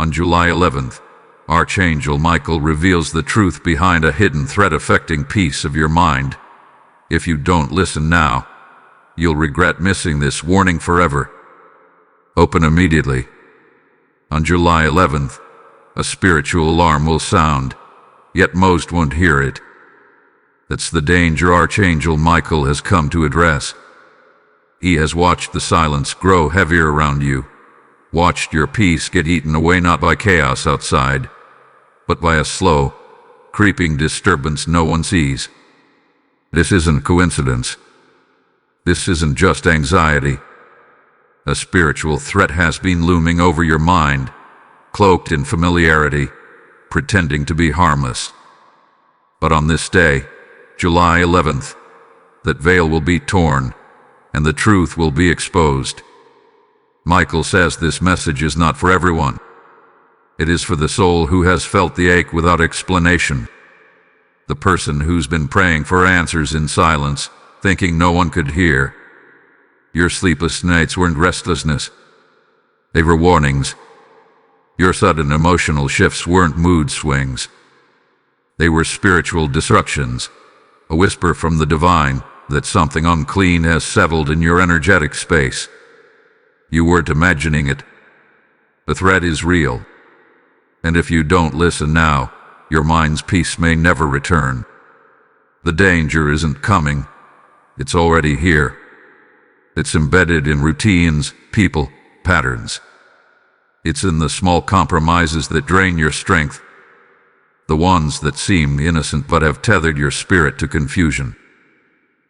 On July 11th, Archangel Michael reveals the truth behind a hidden threat affecting peace of your mind. If you don't listen now, you'll regret missing this warning forever. Open immediately. On July 11th, a spiritual alarm will sound, yet most won't hear it. That's the danger Archangel Michael has come to address. He has watched the silence grow heavier around you, watched your peace get eaten away not by chaos outside, but by a slow, creeping disturbance no one sees. This isn't coincidence. This isn't just anxiety. A spiritual threat has been looming over your mind, cloaked in familiarity, pretending to be harmless. But on this day, July 11th, that veil will be torn, and the truth will be exposed. Michael says this message is not for everyone. It is for the soul who has felt the ache without explanation. The person who's been praying for answers in silence, thinking no one could hear. Your sleepless nights weren't restlessness. They were warnings. Your sudden emotional shifts weren't mood swings. They were spiritual disruptions, a whisper from the divine that something unclean has settled in your energetic space. You weren't imagining it. The threat is real. And if you don't listen now, your mind's peace may never return. The danger isn't coming. It's already here. It's embedded in routines, people, patterns. It's in the small compromises that drain your strength, the ones that seem innocent but have tethered your spirit to confusion.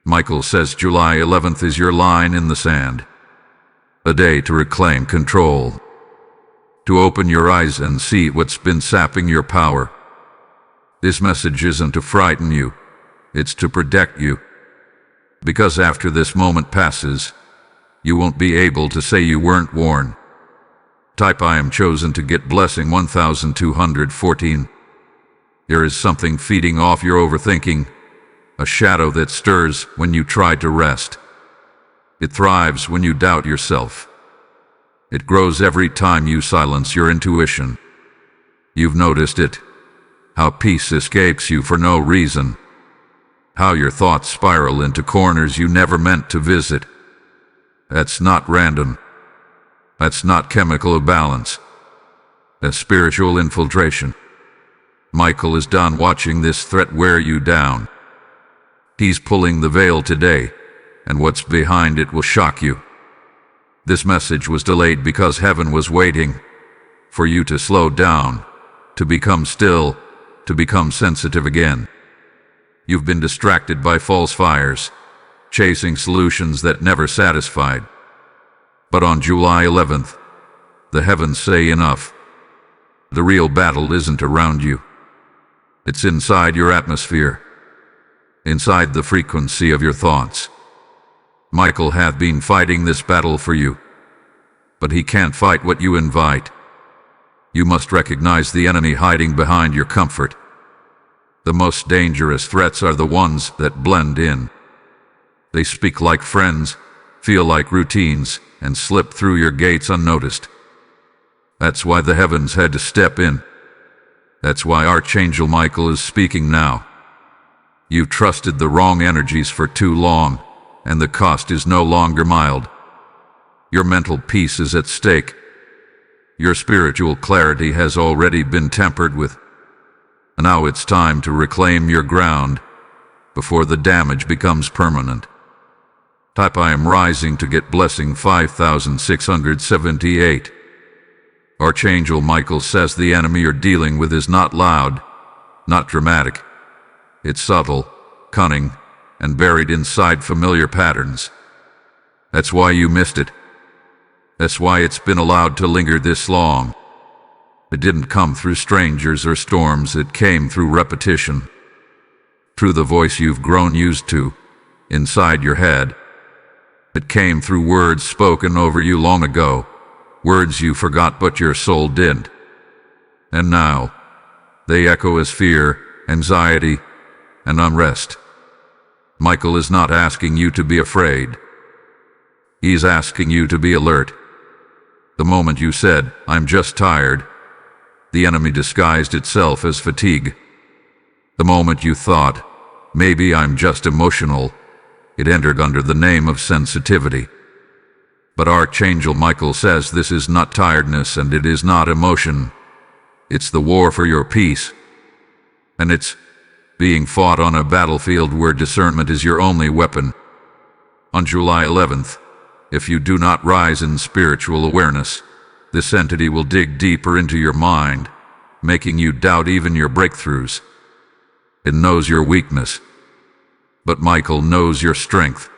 Michael says July 11th is your line in the sand, a day to reclaim control, to open your eyes and see what's been sapping your power. This message isn't to frighten you, it's to protect you. Because after this moment passes, you won't be able to say you weren't warned. Type I am chosen to get blessing 1214. There is something feeding off your overthinking, a shadow that stirs when you try to rest. It thrives when you doubt yourself. It grows every time you silence your intuition. You've noticed it, how peace escapes you for no reason, how your thoughts spiral into corners you never meant to visit. That's not random. That's not chemical imbalance. That's spiritual infiltration. Michael is done watching this threat wear you down. He's pulling the veil today, and what's behind it will shock you. This message was delayed because heaven was waiting for you to slow down, to become still, to become sensitive again. You've been distracted by false fires, chasing solutions that never satisfied. But on July 11th, the heavens say enough. The real battle isn't around you. It's inside your atmosphere, inside the frequency of your thoughts. Michael hath been fighting this battle for you, but he can't fight what you invite. You must recognize the enemy hiding behind your comfort. The most dangerous threats are the ones that blend in. They speak like friends, feel like routines, and slip through your gates unnoticed. That's why the heavens had to step in. That's why Archangel Michael is speaking now. You've trusted the wrong energies for too long, and the cost is no longer mild. Your mental peace is at stake. Your spiritual clarity has already been tampered with. Now it's time to reclaim your ground before the damage becomes permanent. Type I am rising to get blessing 5678. Archangel Michael says the enemy you're dealing with is not loud, not dramatic. It's subtle, cunning, and buried inside familiar patterns. That's why you missed it. That's why it's been allowed to linger this long. It didn't come through strangers or storms, it came through repetition. Through the voice you've grown used to, inside your head. It came through words spoken over you long ago, words you forgot but your soul didn't. And now, they echo as fear, anxiety, and unrest. Michael is not asking you to be afraid. He's asking you to be alert. The moment you said, "I'm just tired," The enemy disguised itself as fatigue. The moment you thought, maybe I'm just emotional, it entered under the name of sensitivity. But Archangel Michael says this is not tiredness and it is not emotion. It's the war for your peace. And it's being fought on a battlefield where discernment is your only weapon. On July 11th, if you do not rise in spiritual awareness, this entity will dig deeper into your mind, making you doubt even your breakthroughs. It knows your weakness, but Michael knows your strength.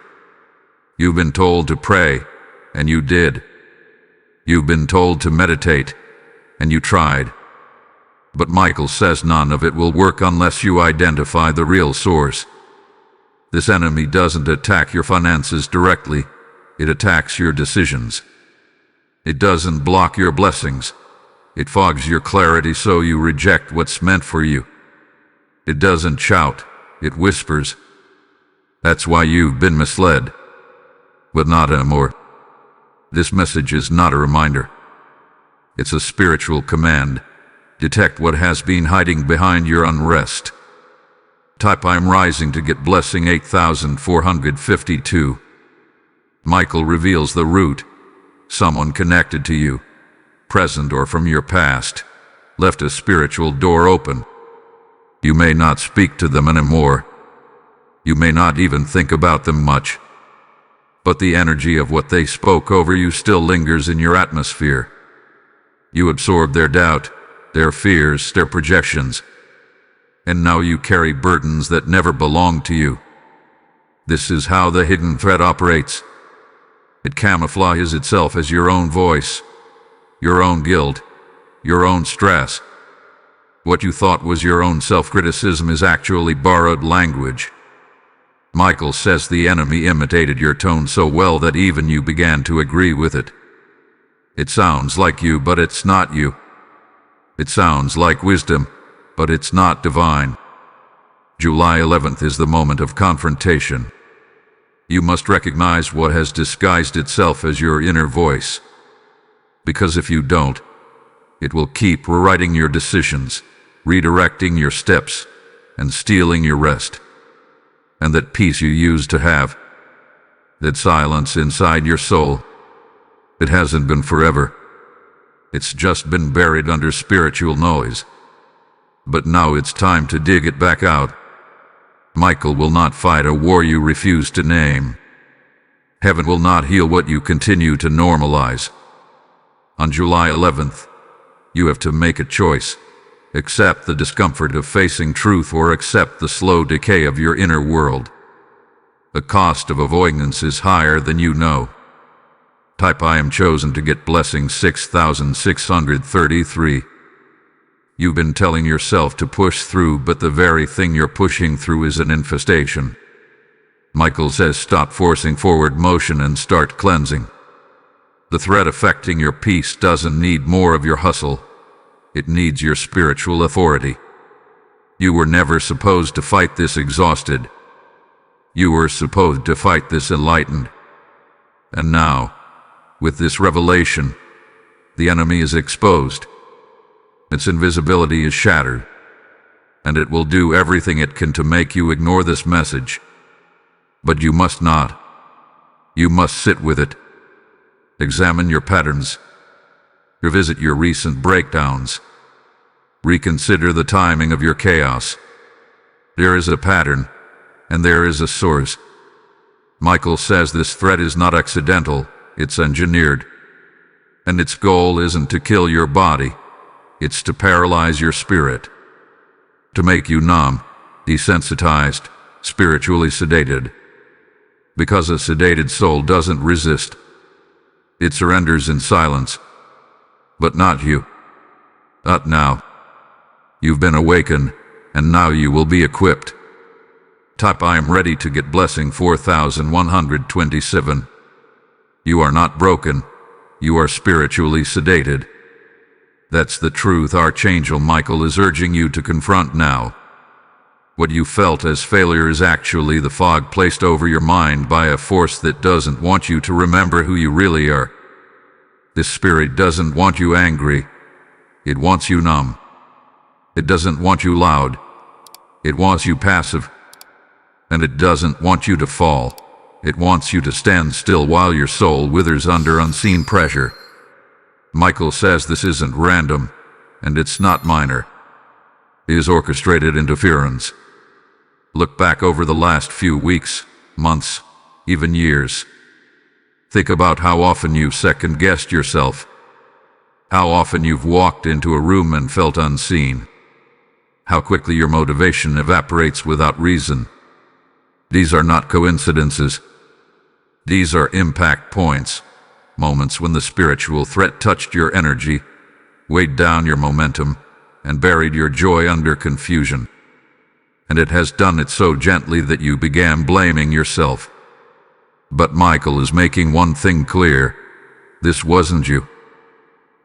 You've been told to pray, and you did. You've been told to meditate, and you tried. But Michael says none of it will work unless you identify the real source. This enemy doesn't attack your finances directly, it attacks your decisions. It doesn't block your blessings, it fogs your clarity so you reject what's meant for you. It doesn't shout, it whispers. That's why you've been misled, but not anymore. This message is not a reminder. It's a spiritual command. Detect what has been hiding behind your unrest. Type I'm rising to get blessing 8452. Michael reveals the root. Someone connected to you, present or from your past, left a spiritual door open. You may not speak to them anymore. You may not even think about them much. But the energy of what they spoke over you still lingers in your atmosphere. You absorb their doubt, their fears, their projections. And now you carry burdens that never belonged to you. This is how the hidden threat operates. It camouflages itself as your own voice, your own guilt, your own stress. What you thought was your own self-criticism is actually borrowed language. Michael says the enemy imitated your tone so well that even you began to agree with it. It sounds like you, but it's not you. It sounds like wisdom, but it's not divine. July 11th is the moment of confrontation. You must recognize what has disguised itself as your inner voice. Because if you don't, it will keep rewriting your decisions, redirecting your steps, and stealing your rest. And that peace you used to have, that silence inside your soul, it hasn't been forever. It's just been buried under spiritual noise. But now it's time to dig it back out. Michael will not fight a war you refuse to name. Heaven will not heal what you continue to normalize. On July 11th, you have to make a choice. Accept the discomfort of facing truth or accept the slow decay of your inner world. The cost of avoidance is higher than you know. Type I am chosen to get blessing 6633. You've been telling yourself to push through, but the very thing you're pushing through is an infestation. Michael says stop forcing forward motion and start cleansing. The threat affecting your peace doesn't need more of your hustle. It needs your spiritual authority. You were never supposed to fight this exhausted. You were supposed to fight this enlightened. And now, with this revelation, the enemy is exposed. Its invisibility is shattered, and it will do everything it can to make you ignore this message. But you must not. You must sit with it. Examine your patterns. Revisit your recent breakdowns. Reconsider the timing of your chaos. There is a pattern, and there is a source. Michael says this threat is not accidental, it's engineered. And its goal isn't to kill your body. It's to paralyze your spirit, to make you numb, desensitized, spiritually sedated. Because a sedated soul doesn't resist. It surrenders in silence. But not you. Not now. You've been awakened, and now you will be equipped. Type I am ready to get blessing 4127. You are not broken. You are spiritually sedated. That's the truth Archangel Michael is urging you to confront now. What you felt as failure is actually the fog placed over your mind by a force that doesn't want you to remember who you really are. This spirit doesn't want you angry. It wants you numb. It doesn't want you loud. It wants you passive. And it doesn't want you to fall. It wants you to stand still while your soul withers under unseen pressure. Michael says this isn't random, and it's not minor. It is orchestrated interference. Look back over the last few weeks, months, even years. Think about how often you've second-guessed yourself. How often you've walked into a room and felt unseen. How quickly your motivation evaporates without reason. These are not coincidences. These are impact points, moments when the spiritual threat touched your energy, weighed down your momentum, and buried your joy under confusion. And it has done it so gently that you began blaming yourself. But Michael is making one thing clear. This wasn't you.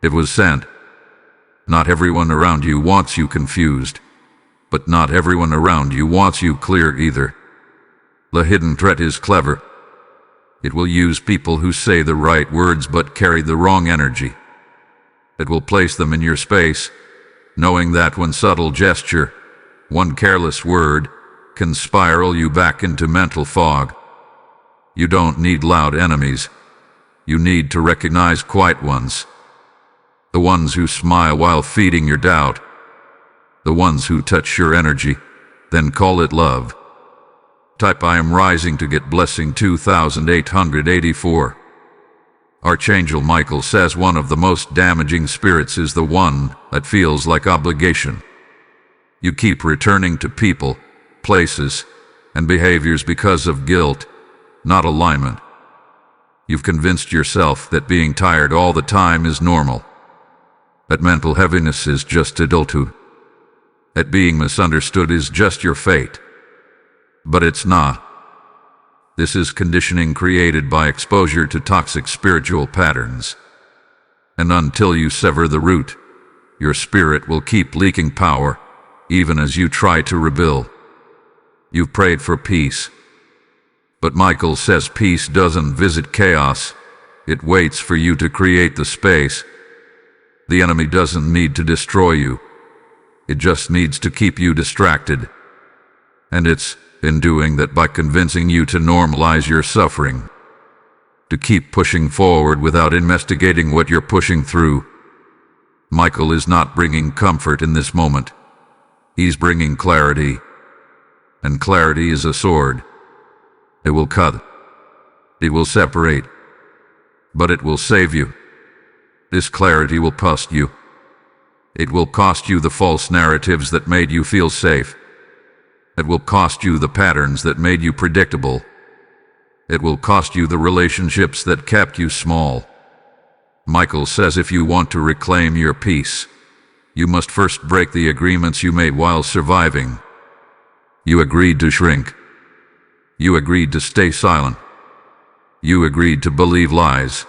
It was sent. Not everyone around you wants you confused, but not everyone around you wants you clear either. The hidden threat is clever. It will use people who say the right words but carry the wrong energy. It will place them in your space, knowing that one subtle gesture, one careless word, can spiral you back into mental fog. You don't need loud enemies. You need to recognize quiet ones. The ones who smile while feeding your doubt. The ones who touch your energy, then call it love. Type I am rising to get blessing 2884. Archangel Michael says one of the most damaging spirits is the one that feels like obligation. You keep returning to people, places, and behaviors because of guilt, not alignment. You've convinced yourself that being tired all the time is normal. That mental heaviness is just adulthood. That being misunderstood is just your fate. But it's not. This is conditioning created by exposure to toxic spiritual patterns. And until you sever the root, your spirit will keep leaking power, even as you try to rebuild. You've prayed for peace. But Michael says peace doesn't visit chaos. It waits for you to create the space. The enemy doesn't need to destroy you. It just needs to keep you distracted. And it's in doing that by convincing you to normalize your suffering. To keep pushing forward without investigating what you're pushing through. Michael is not bringing comfort in this moment. He's bringing clarity. And clarity is a sword. It will cut. It will separate. But it will save you. This clarity will cost you. It will cost you the false narratives that made you feel safe. It will cost you the patterns that made you predictable. It will cost you the relationships that kept you small. Michael says if you want to reclaim your peace, you must first break the agreements you made while surviving. You agreed to shrink. You agreed to stay silent. You agreed to believe lies.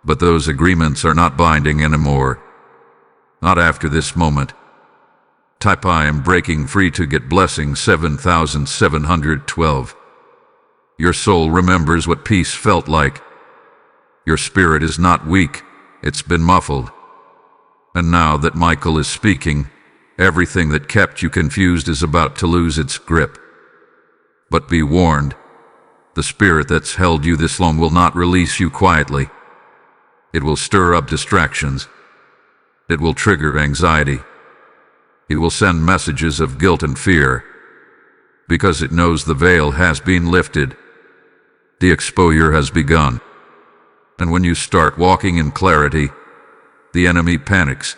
But those agreements are not binding anymore. Not after this moment. Type I am breaking free to get blessing 7712. Your soul remembers what peace felt like. Your spirit is not weak, it's been muffled. And now that Michael is speaking, everything that kept you confused is about to lose its grip. But be warned, the spirit that's held you this long will not release you quietly. It will stir up distractions. It will trigger anxiety. It will send messages of guilt and fear, because it knows the veil has been lifted. The exposure has begun. And when you start walking in clarity, the enemy panics.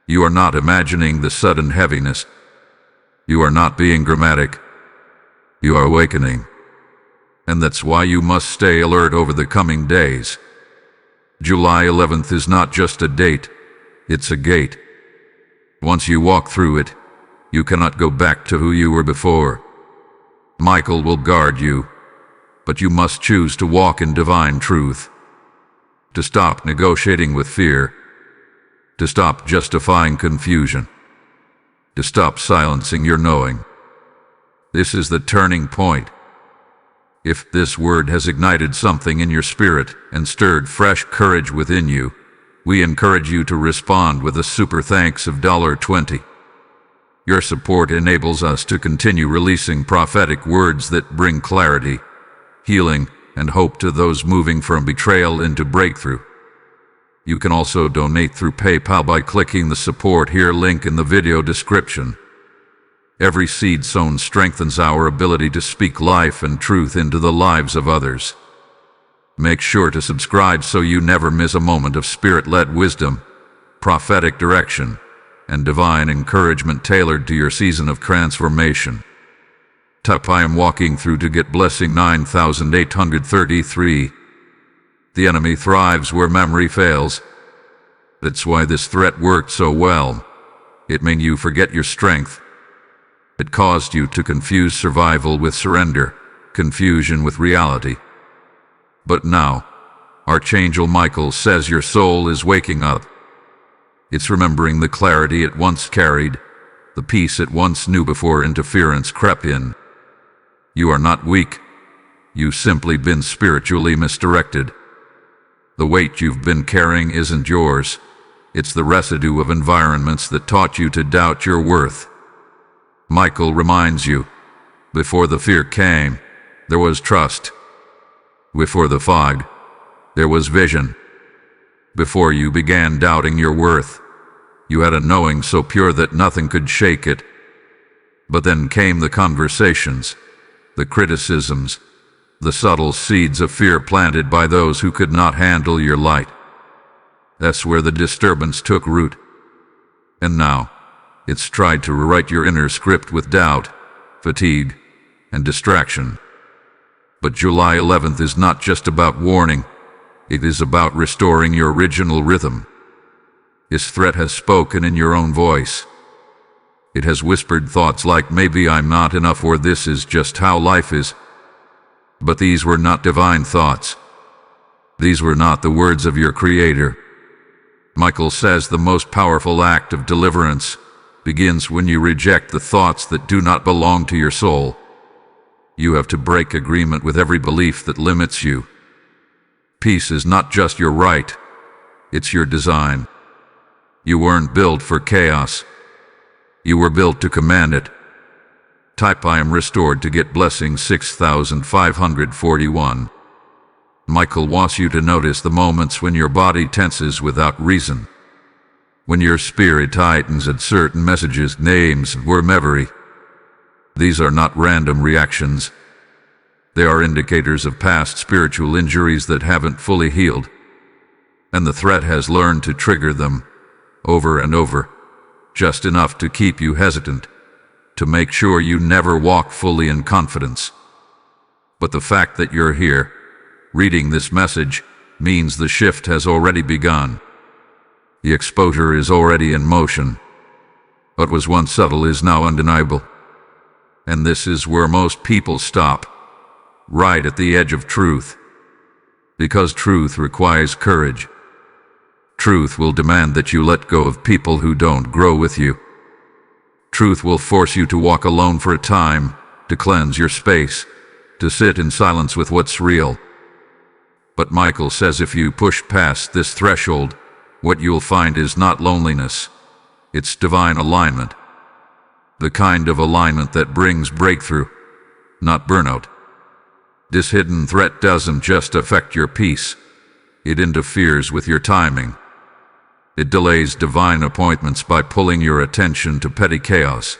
You are not imagining the sudden heaviness. You are not being dramatic. You are awakening. And that's why you must stay alert over the coming days. July 11th is not just a date, it's a gate. Once you walk through it, you cannot go back to who you were before. Michael will guard you, but you must choose to walk in divine truth. To stop negotiating with fear. To stop justifying confusion. To stop silencing your knowing. This is the turning point. If this word has ignited something in your spirit and stirred fresh courage within you, we encourage you to respond with a super thanks of $20. Your support enables us to continue releasing prophetic words that bring clarity, healing, and hope to those moving from betrayal into breakthrough. You can also donate through PayPal by clicking the Support Here link in the video description. Every seed sown strengthens our ability to speak life and truth into the lives of others. Make sure to subscribe so you never miss a moment of spirit-led wisdom, prophetic direction, and divine encouragement tailored to your season of transformation. Type I am walking through to get blessing 9833. The enemy thrives where memory fails. That's why this threat worked so well. It made you forget your strength. It caused you to confuse survival with surrender, confusion with reality. But now, Archangel Michael says your soul is waking up. It's remembering the clarity it once carried, the peace it once knew before interference crept in. You are not weak. You've simply been spiritually misdirected. The weight you've been carrying isn't yours. It's the residue of environments that taught you to doubt your worth. Michael reminds you, before the fear came, there was trust. Before the fog, there was vision. Before you began doubting your worth, you had a knowing so pure that nothing could shake it. But then came the conversations, the criticisms, the subtle seeds of fear planted by those who could not handle your light. That's where the disturbance took root. And now, it's tried to rewrite your inner script with doubt, fatigue, and distraction. But July 11th is not just about warning. It is about restoring your original rhythm. This threat has spoken in your own voice. It has whispered thoughts like, maybe I'm not enough, or this is just how life is. But these were not divine thoughts. These were not the words of your Creator. Michael says the most powerful act of deliverance begins when you reject the thoughts that do not belong to your soul. You have to break agreement with every belief that limits you. Peace is not just your right, it's your design. You weren't built for chaos. You were built to command it. Type I am restored to get blessing 6541. Michael wants you to notice the moments when your body tenses without reason. When your spirit tightens at certain messages, names, or memory. These are not random reactions. They are indicators of past spiritual injuries that haven't fully healed. And the threat has learned to trigger them, over and over, just enough to keep you hesitant, to make sure you never walk fully in confidence. But the fact that you're here, reading this message, means the shift has already begun. The exposure is already in motion. What was once subtle is now undeniable. And this is where most people stop, right at the edge of truth. Because truth requires courage. Truth will demand that you let go of people who don't grow with you. Truth will force you to walk alone for a time, to cleanse your space, to sit in silence with what's real. But Michael says if you push past this threshold, what you'll find is not loneliness, it's divine alignment. The kind of alignment that brings breakthrough, not burnout. This hidden threat doesn't just affect your peace, it interferes with your timing. It delays divine appointments by pulling your attention to petty chaos.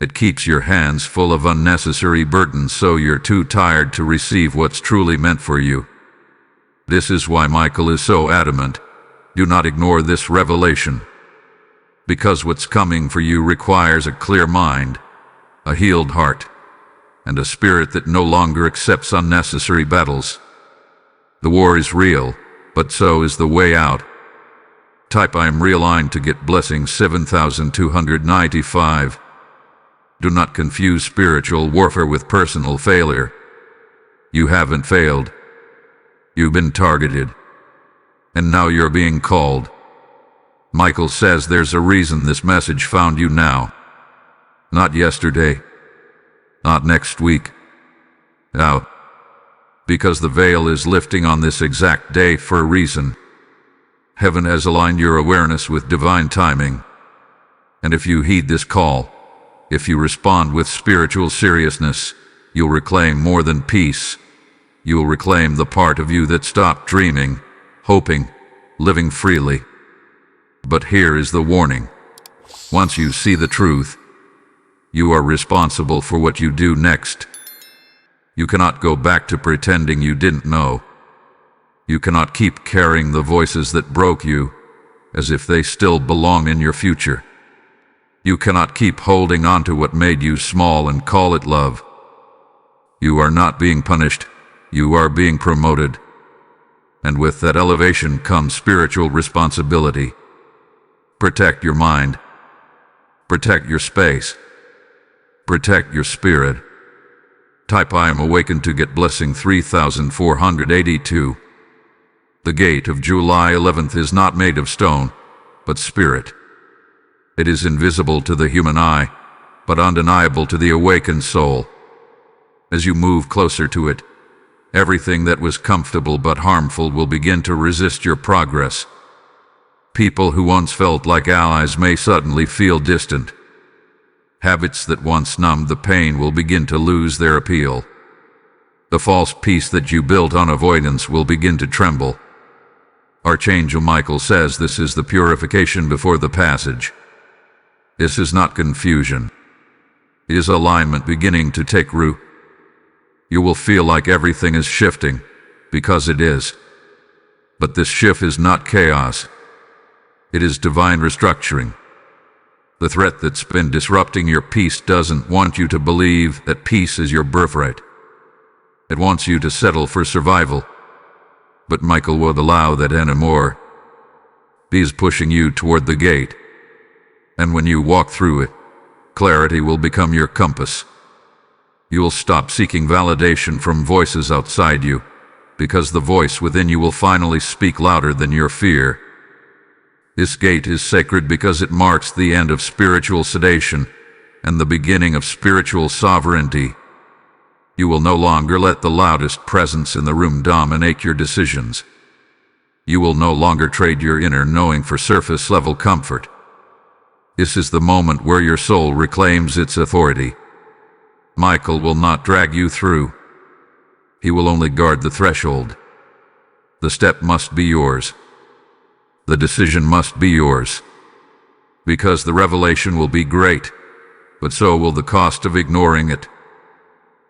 It keeps your hands full of unnecessary burdens so you're too tired to receive what's truly meant for you. This is why Michael is so adamant. Do not ignore this revelation. Because what's coming for you requires a clear mind, a healed heart, and a spirit that no longer accepts unnecessary battles. The war is real, but so is the way out. Type I am realigned to get blessing 7295. Do not confuse spiritual warfare with personal failure. You haven't failed. You've been targeted. And now you're being called. Michael says there's a reason this message found you now. Not yesterday. Not next week. Now. Because the veil is lifting on this exact day for a reason. Heaven has aligned your awareness with divine timing. And if you heed this call, if you respond with spiritual seriousness, you'll reclaim more than peace. You'll reclaim the part of you that stopped dreaming, hoping, living freely. But here is the warning. Once you see the truth, you are responsible for what you do next. You cannot go back to pretending you didn't know. You cannot keep carrying the voices that broke you as if they still belong in your future. You cannot keep holding on to what made you small and call it love. You are not being punished. You are being promoted. And with that elevation comes spiritual responsibility. Protect your mind. Protect your space. Protect your spirit. Type I am awakened to get blessing 3482. The gate of July 11th is not made of stone, but spirit. It is invisible to the human eye, but undeniable to the awakened soul. As you move closer to it, everything that was comfortable but harmful will begin to resist your progress. People who once felt like allies may suddenly feel distant. Habits that once numbed the pain will begin to lose their appeal. The false peace that you built on avoidance will begin to tremble. Archangel Michael says this is the purification before the passage. This is not confusion. It is alignment beginning to take root. You will feel like everything is shifting, because it is. But this shift is not chaos. It is divine restructuring. The threat that's been disrupting your peace doesn't want you to believe that peace is your birthright. It wants you to settle for survival. But Michael won't allow that anymore. He is pushing you toward the gate. And when you walk through it, clarity will become your compass. You will stop seeking validation from voices outside you, because the voice within you will finally speak louder than your fear. This gate is sacred because it marks the end of spiritual sedation and the beginning of spiritual sovereignty. You will no longer let the loudest presence in the room dominate your decisions. You will no longer trade your inner knowing for surface-level comfort. This is the moment where your soul reclaims its authority. Michael will not drag you through. He will only guard the threshold. The step must be yours. The decision must be yours. Because the revelation will be great, but so will the cost of ignoring it.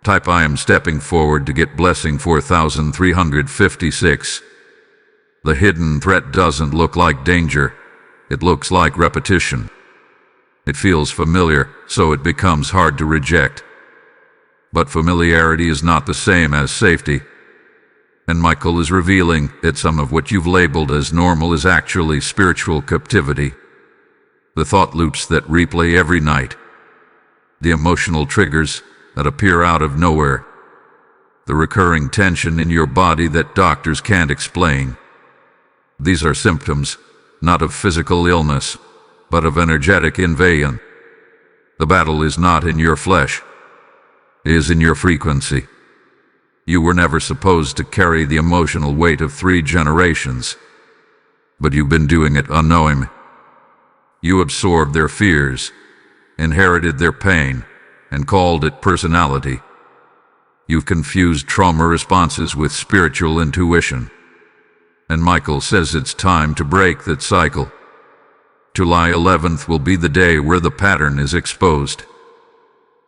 Type I am stepping forward to get blessing 4356. The hidden threat doesn't look like danger. It looks like repetition. It feels familiar, so it becomes hard to reject. But familiarity is not the same as safety. And Michael is revealing that some of what you've labeled as normal is actually spiritual captivity. The thought loops that replay every night. The emotional triggers that appear out of nowhere. The recurring tension in your body that doctors can't explain. These are symptoms, not of physical illness, but of energetic invasion. The battle is not in your flesh. It is in your frequency. You were never supposed to carry the emotional weight of 3 generations. But you've been doing it unknowing. You absorbed their fears, inherited their pain, and called it personality. You've confused trauma responses with spiritual intuition. And Michael says it's time to break that cycle. July 11th will be the day where the pattern is exposed.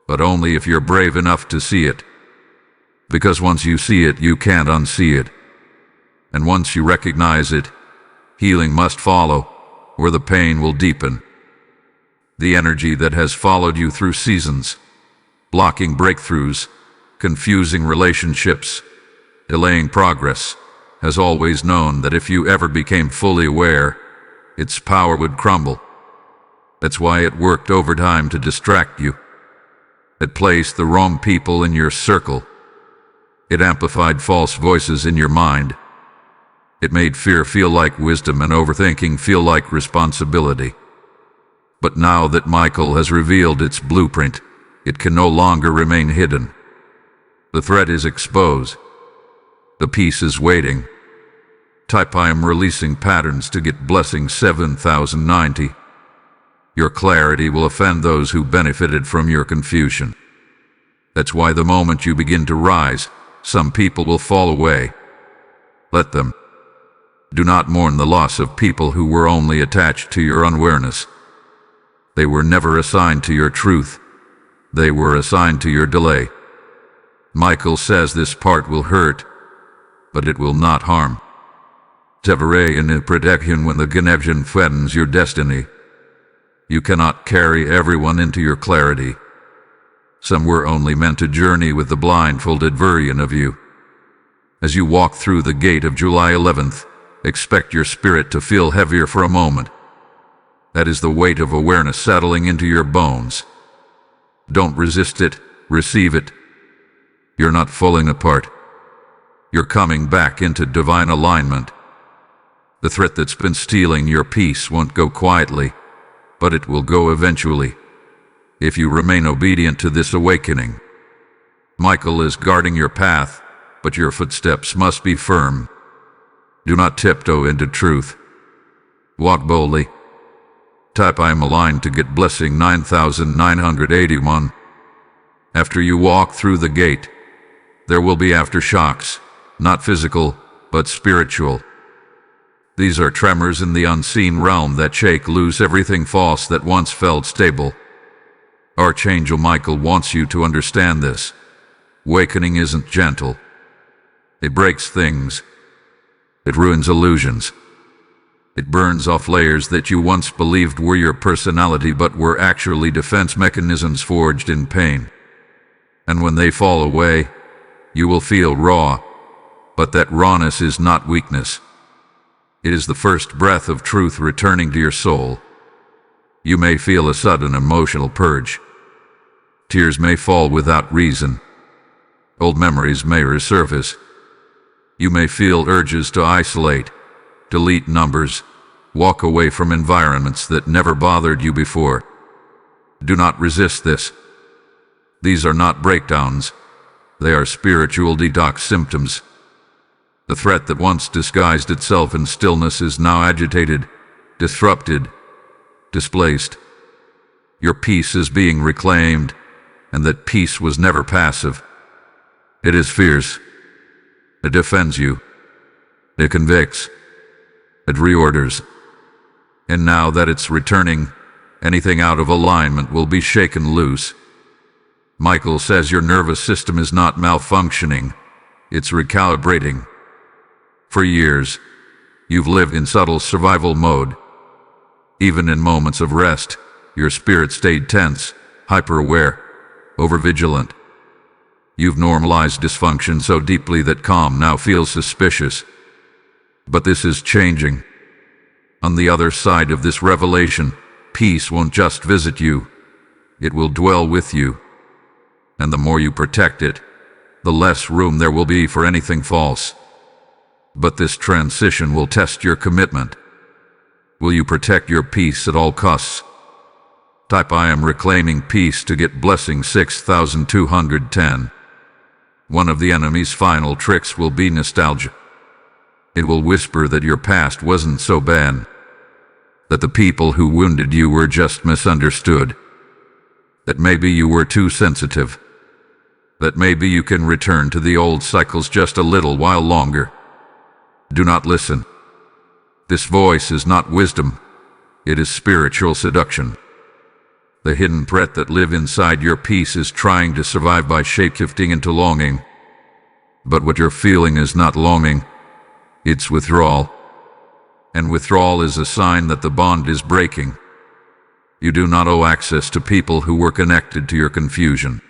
But only if you're brave enough to see it. Because once you see it, you can't unsee it. And once you recognize it, healing must follow, or the pain will deepen. The energy that has followed you through seasons, blocking breakthroughs, confusing relationships, delaying progress, has always known that if you ever became fully aware, its power would crumble. That's why it worked overtime to distract you. It placed the wrong people in your circle. It amplified false voices in your mind. It made fear feel like wisdom and overthinking feel like responsibility. But now that Michael has revealed its blueprint, it can no longer remain hidden. The threat is exposed. The peace is waiting. Type I am releasing patterns to get blessing 7090. Your clarity will offend those who benefited from your confusion. That's why the moment you begin to rise, some people will fall away. Let them. Do not mourn the loss of people who were only attached to your unawareness. They were never assigned to your truth. They were assigned to your delay. Michael says this part will hurt, but it will not harm. Tevere in protection when the connection threatens your destiny. You cannot carry everyone into your clarity. Some were only meant to journey with the blindfolded version of you. As you walk through the gate of July 11th, expect your spirit to feel heavier for a moment. That is the weight of awareness settling into your bones. Don't resist it, receive it. You're not falling apart. You're coming back into divine alignment. The threat that's been stealing your peace won't go quietly, but it will go eventually, if you remain obedient to this awakening. Michael is guarding your path, but your footsteps must be firm. Do not tiptoe into truth. Walk boldly. Type I am aligned to get blessing 9981. After you walk through the gate, there will be aftershocks, not physical, but spiritual. These are tremors in the unseen realm that shake loose everything false that once felt stable. Archangel Michael wants you to understand this. Awakening isn't gentle. It breaks things. It ruins illusions. It burns off layers that you once believed were your personality but were actually defense mechanisms forged in pain. And when they fall away, you will feel raw, but that rawness is not weakness. It is the first breath of truth returning to your soul. You may feel a sudden emotional purge. Tears may fall without reason. Old memories may resurface. You may feel urges to isolate, delete numbers, walk away from environments that never bothered you before. Do not resist this. These are not breakdowns. They are spiritual detox symptoms. The threat that once disguised itself in stillness is now agitated, disrupted, displaced. Your peace is being reclaimed, and that peace was never passive. It is fierce. It defends you. It convicts. It reorders. And now that it's returning, anything out of alignment will be shaken loose. Michael says your nervous system is not malfunctioning. It's recalibrating. For years, you've lived in subtle survival mode. Even in moments of rest, your spirit stayed tense, hyper-aware, over-vigilant. You've normalized dysfunction so deeply that calm now feels suspicious. But this is changing. On the other side of this revelation, peace won't just visit you. It will dwell with you. And the more you protect it, the less room there will be for anything false. But this transition will test your commitment. Will you protect your peace at all costs? Type I am reclaiming peace to get blessing 6210. One of the enemy's final tricks will be nostalgia. It will whisper that your past wasn't so bad, that the people who wounded you were just misunderstood, that maybe you were too sensitive, that maybe you can return to the old cycles just a little while longer. Do not listen. This voice is not wisdom. It is spiritual seduction. The hidden threat that lives inside your peace is trying to survive by shapeshifting into longing. But what you're feeling is not longing. It's withdrawal. And withdrawal is a sign that the bond is breaking. You do not owe access to people who were connected to your confusion.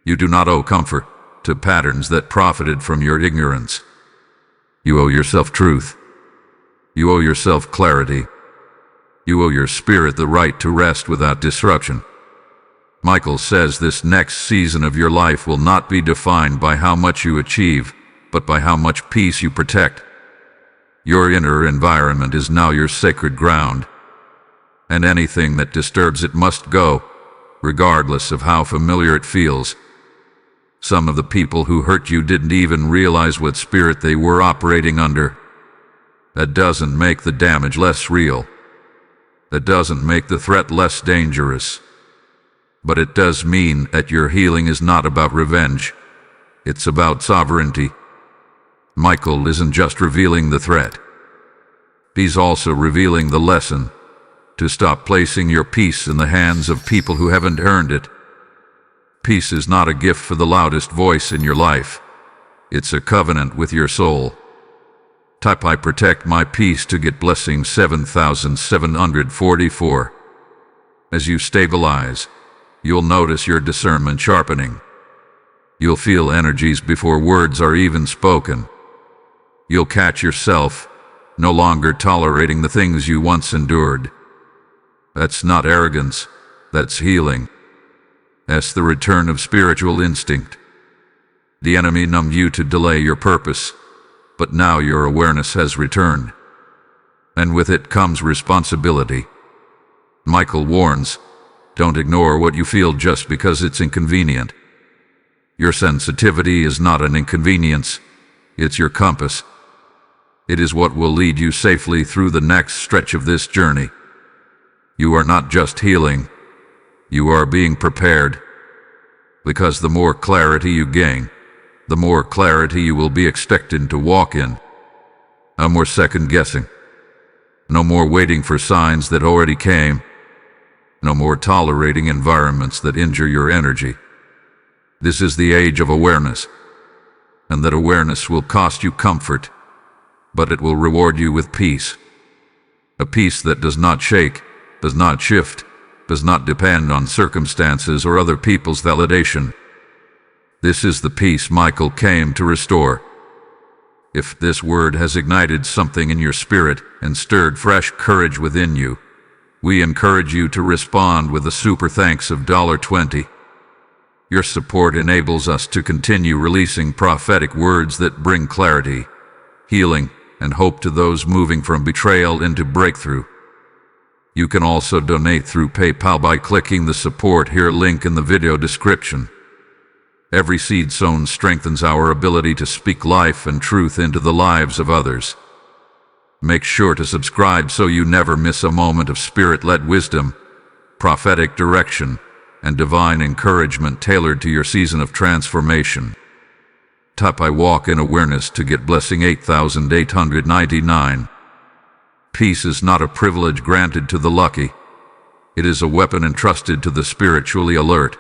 You do not owe comfort to patterns that profited from your ignorance. You owe yourself truth. You owe yourself clarity. You owe your spirit the right to rest without disruption. Michael says this next season of your life will not be defined by how much you achieve, but by how much peace you protect. Your inner environment is now your sacred ground, and anything that disturbs it must go, regardless of how familiar it feels. Some of the people who hurt you didn't even realize what spirit they were operating under. That doesn't make the damage less real. That doesn't make the threat less dangerous. But it does mean that your healing is not about revenge. It's about sovereignty. Michael isn't just revealing the threat. He's also revealing the lesson: to stop placing your peace in the hands of people who haven't earned it. Peace is not a gift for the loudest voice in your life. It's a covenant with your soul. Type "I protect my peace" to get blessing 7744. As you stabilize, you'll notice your discernment sharpening. You'll feel energies before words are even spoken. You'll catch yourself no longer tolerating the things you once endured. That's not arrogance, that's healing. That's the return of spiritual instinct. The enemy numbed you to delay your purpose, but now your awareness has returned. And with it comes responsibility. Michael warns, don't ignore what you feel just because it's inconvenient. Your sensitivity is not an inconvenience, it's your compass. It is what will lead you safely through the next stretch of this journey. You are not just healing, you are being prepared. Because the more clarity you gain, the more clarity you will be expected to walk in. No more second guessing. No more waiting for signs that already came. No more tolerating environments that injure your energy. This is the age of awareness, and that awareness will cost you comfort, but it will reward you with peace. A peace that does not shake, does not shift, does not depend on circumstances or other people's validation. This is the peace Michael came to restore. If this word has ignited something in your spirit and stirred fresh courage within you, we encourage you to respond with a super thanks of $20. Your support enables us to continue releasing prophetic words that bring clarity, healing, and hope to those moving from betrayal into breakthrough. You can also donate through PayPal by clicking the Support Here link in the video description. Every seed sown strengthens our ability to speak life and truth into the lives of others. Make sure to subscribe so you never miss a moment of spirit-led wisdom, prophetic direction, and divine encouragement tailored to your season of transformation. Type "I walk in awareness" to get blessing 8899. Peace is not a privilege granted to the lucky. It is a weapon entrusted to the spiritually alert.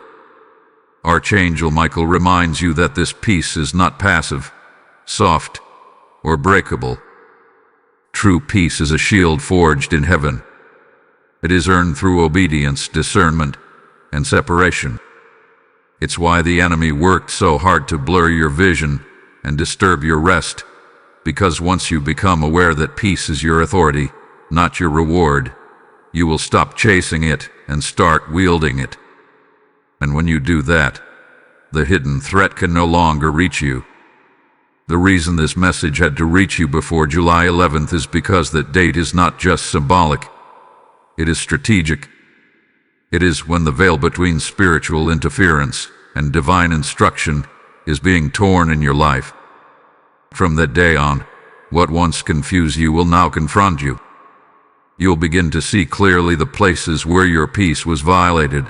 Archangel Michael reminds you that this peace is not passive, soft, or breakable. True peace is a shield forged in heaven. It is earned through obedience, discernment, and separation. It's why the enemy worked so hard to blur your vision and disturb your rest, because once you become aware that peace is your authority, not your reward, you will stop chasing it and start wielding it. And when you do that, the hidden threat can no longer reach you. The reason this message had to reach you before July 11th is because that date is not just symbolic, it is strategic. It is when the veil between spiritual interference and divine instruction is being torn in your life. From that day on, what once confused you will now confront you. You'll begin to see clearly the places where your peace was violated.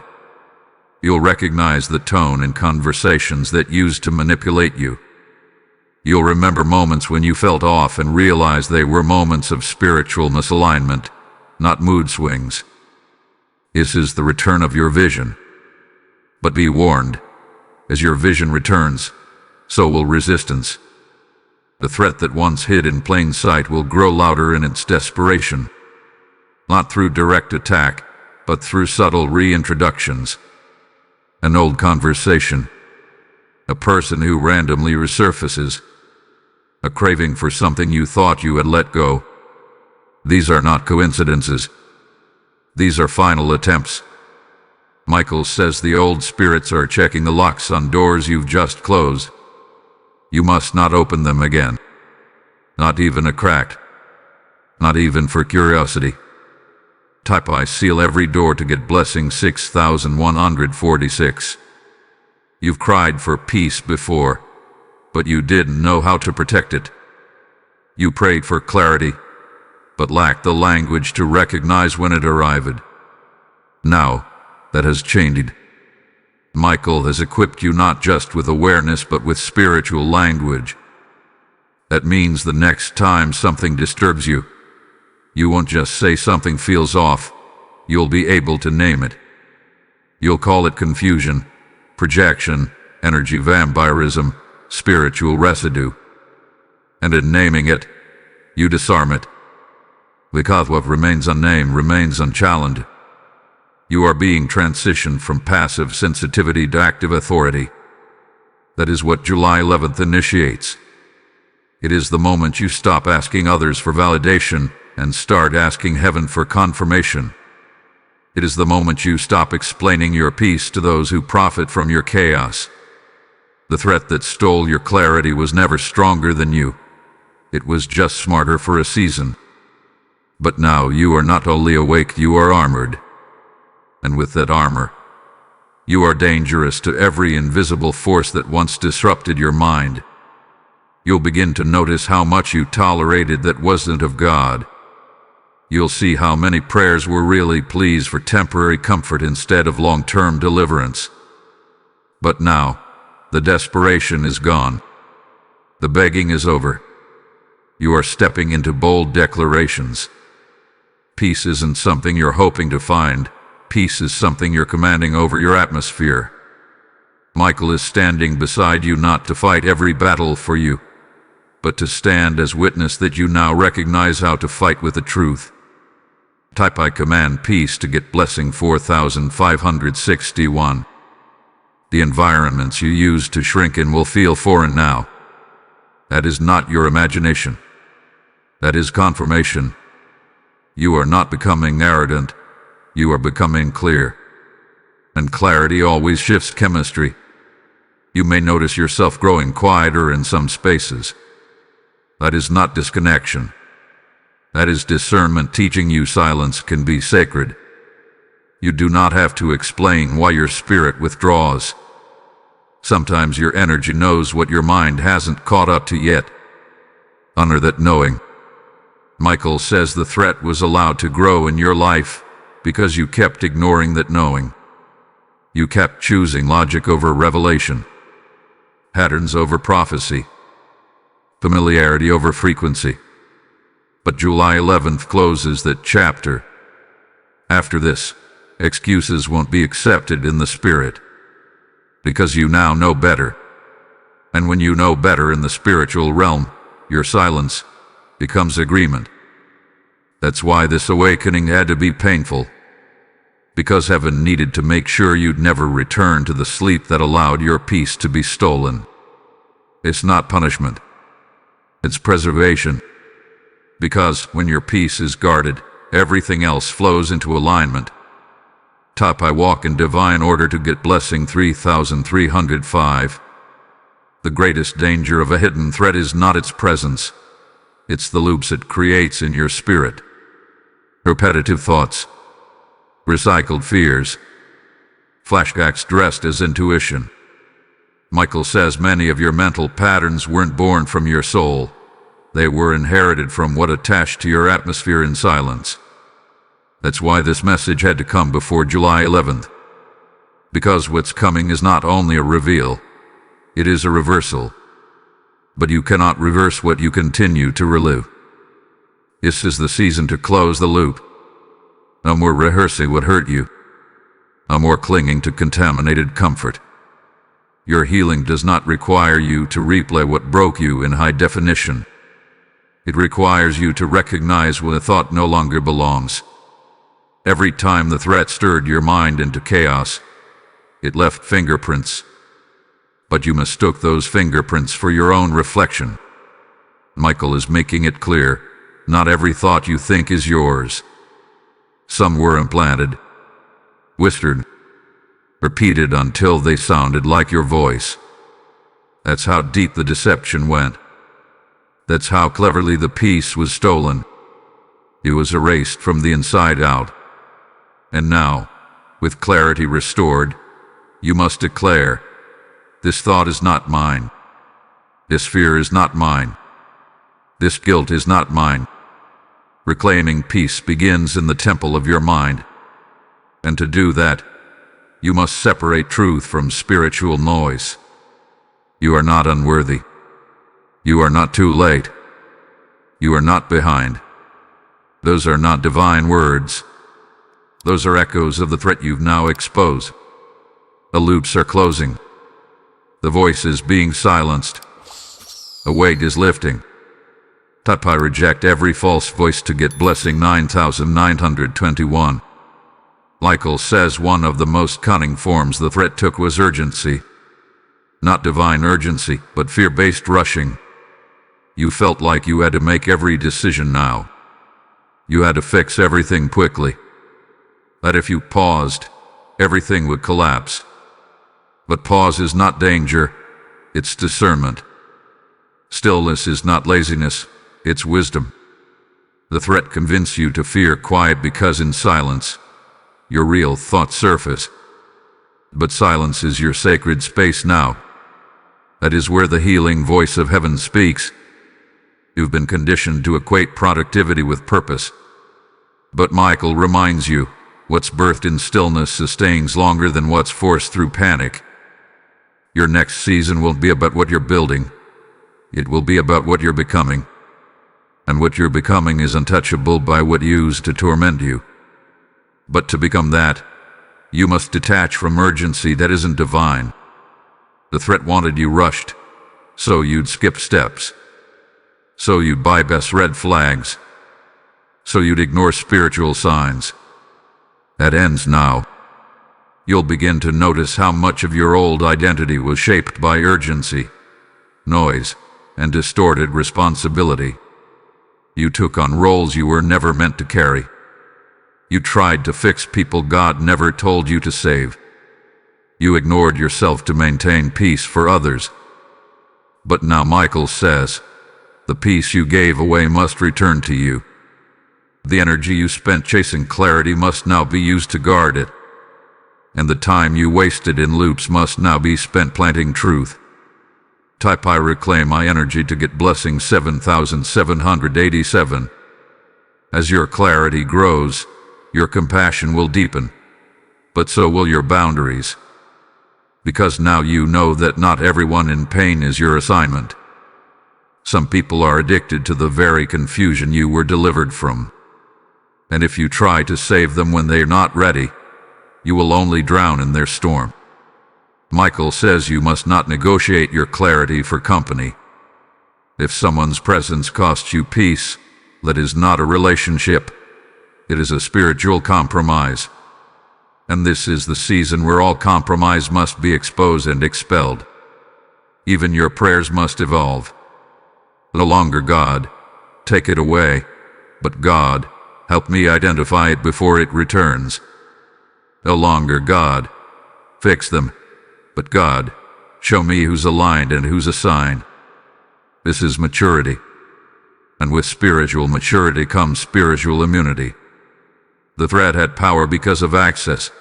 You'll recognize the tone in conversations that used to manipulate you. You'll remember moments when you felt off and realize they were moments of spiritual misalignment, not mood swings. This is the return of your vision. But be warned, as your vision returns, so will resistance. The threat that once hid in plain sight will grow louder in its desperation. Not through direct attack, but through subtle reintroductions. An old conversation. A person who randomly resurfaces. A craving for something you thought you had let go. These are not coincidences. These are final attempts. Michael says the old spirits are checking the locks on doors you've just closed. You must not open them again. Not even a crack. Not even for curiosity. Type "I seal every door" to get blessing 6146. You've cried for peace before, but you didn't know how to protect it. You prayed for clarity, but lacked the language to recognize when it arrived. Now, that has changed. Michael has equipped you not just with awareness but with spiritual language. That means the next time something disturbs you, you won't just say something feels off, you'll be able to name it. You'll call it confusion, projection, energy vampirism, spiritual residue. And in naming it, you disarm it. Because what remains unnamed remains unchallenged. You are being transitioned from passive sensitivity to active authority. That is what July 11th initiates. It is the moment you stop asking others for validation and start asking heaven for confirmation. It is the moment you stop explaining your peace to those who profit from your chaos. The threat that stole your clarity was never stronger than you. It was just smarter for a season. But now you are not only awake, you are armored. And with that armor, you are dangerous to every invisible force that once disrupted your mind. You'll begin to notice how much you tolerated that wasn't of God. You'll see how many prayers were really pleas for temporary comfort instead of long-term deliverance. But now, the desperation is gone. The begging is over. You are stepping into bold declarations. Peace isn't something you're hoping to find. Peace is something you're commanding over your atmosphere. Michael is standing beside you not to fight every battle for you, but to stand as witness that you now recognize how to fight with the truth. Type I command peace to get blessing 4561. The environments you used to shrink in will feel foreign now. That is not your imagination. That is confirmation. You are not becoming arrogant. You are becoming clear. And clarity always shifts chemistry. You may notice yourself growing quieter in some spaces. That is not disconnection. That is discernment teaching you silence can be sacred. You do not have to explain why your spirit withdraws. Sometimes your energy knows what your mind hasn't caught up to yet. Honor that knowing. Michael says the threat was allowed to grow in your life because you kept ignoring that knowing. You kept choosing logic over revelation, patterns over prophecy, familiarity over frequency. But July 11th closes that chapter. After this, excuses won't be accepted in the spirit, because you now know better. And when you know better in the spiritual realm, your silence becomes agreement. That's why this awakening had to be painful, because heaven needed to make sure you'd never return to the sleep that allowed your peace to be stolen. It's not punishment. It's preservation. Because when your peace is guarded, everything else flows into alignment. Top I walk in divine order to get blessing 3305. The greatest danger of a hidden threat is not its presence. It's the loops it creates in your spirit. Repetitive thoughts, recycled fears, flashbacks dressed as intuition. Michael says many of your mental patterns weren't born from your soul. They were inherited from what attached to your atmosphere in silence. That's why this message had to come before July 11th. Because what's coming is not only a reveal, it is a reversal. But you cannot reverse what you continue to relive. This is the season to close the loop. No more rehearsing what hurt you. No more clinging to contaminated comfort. Your healing does not require you to replay what broke you in high definition. It requires you to recognize when a thought no longer belongs. Every time the threat stirred your mind into chaos, it left fingerprints. But you mistook those fingerprints for your own reflection. Michael is making it clear, not every thought you think is yours. Some were implanted, whispered, repeated until they sounded like your voice. That's how deep the deception went. That's how cleverly the peace was stolen. It was erased from the inside out. And now, with clarity restored, you must declare, this thought is not mine. This fear is not mine. This guilt is not mine. Reclaiming peace begins in the temple of your mind. And to do that, you must separate truth from spiritual noise. You are not unworthy. You are not too late. You are not behind. Those are not divine words. Those are echoes of the threat you've now exposed. The loops are closing. The voice is being silenced. A weight is lifting. I reject every false voice to get blessing 9921. Michael says one of the most cunning forms the threat took was urgency. Not divine urgency, but fear-based rushing. You felt like you had to make every decision now. You had to fix everything quickly. That if you paused, everything would collapse. But pause is not danger, it's discernment. Stillness is not laziness, it's wisdom. The threat convinced you to fear quiet because in silence, your real thoughts surface. But silence is your sacred space now. That is where the healing voice of heaven speaks. You've been conditioned to equate productivity with purpose. But Michael reminds you, what's birthed in stillness sustains longer than what's forced through panic. Your next season won't be about what you're building. It will be about what you're becoming. And what you're becoming is untouchable by what used to torment you. But to become that, you must detach from urgency that isn't divine. The threat wanted you rushed, so you'd skip steps. So you'd bypass red flags. So you'd ignore spiritual signs. That ends now. You'll begin to notice how much of your old identity was shaped by urgency, noise, and distorted responsibility. You took on roles you were never meant to carry. You tried to fix people God never told you to save. You ignored yourself to maintain peace for others. But now Michael says, the peace you gave away must return to you. The energy you spent chasing clarity must now be used to guard it. And the time you wasted in loops must now be spent planting truth. I reclaim my energy to get blessing 7787. As your clarity grows, your compassion will deepen, but so will your boundaries. Because now you know that not everyone in pain is your assignment. Some people are addicted to the very confusion you were delivered from. And if you try to save them when they're not ready, you will only drown in their storm. Michael says you must not negotiate your clarity for company. If someone's presence costs you peace, that is not a relationship. It is a spiritual compromise. And this is the season where all compromise must be exposed and expelled. Even your prayers must evolve. No longer God, take it away, but God, help me identify it before it returns. No longer God, fix them, but God, show me who's aligned and who's assigned. This is maturity. And with spiritual maturity comes spiritual immunity. The threat had power because of access.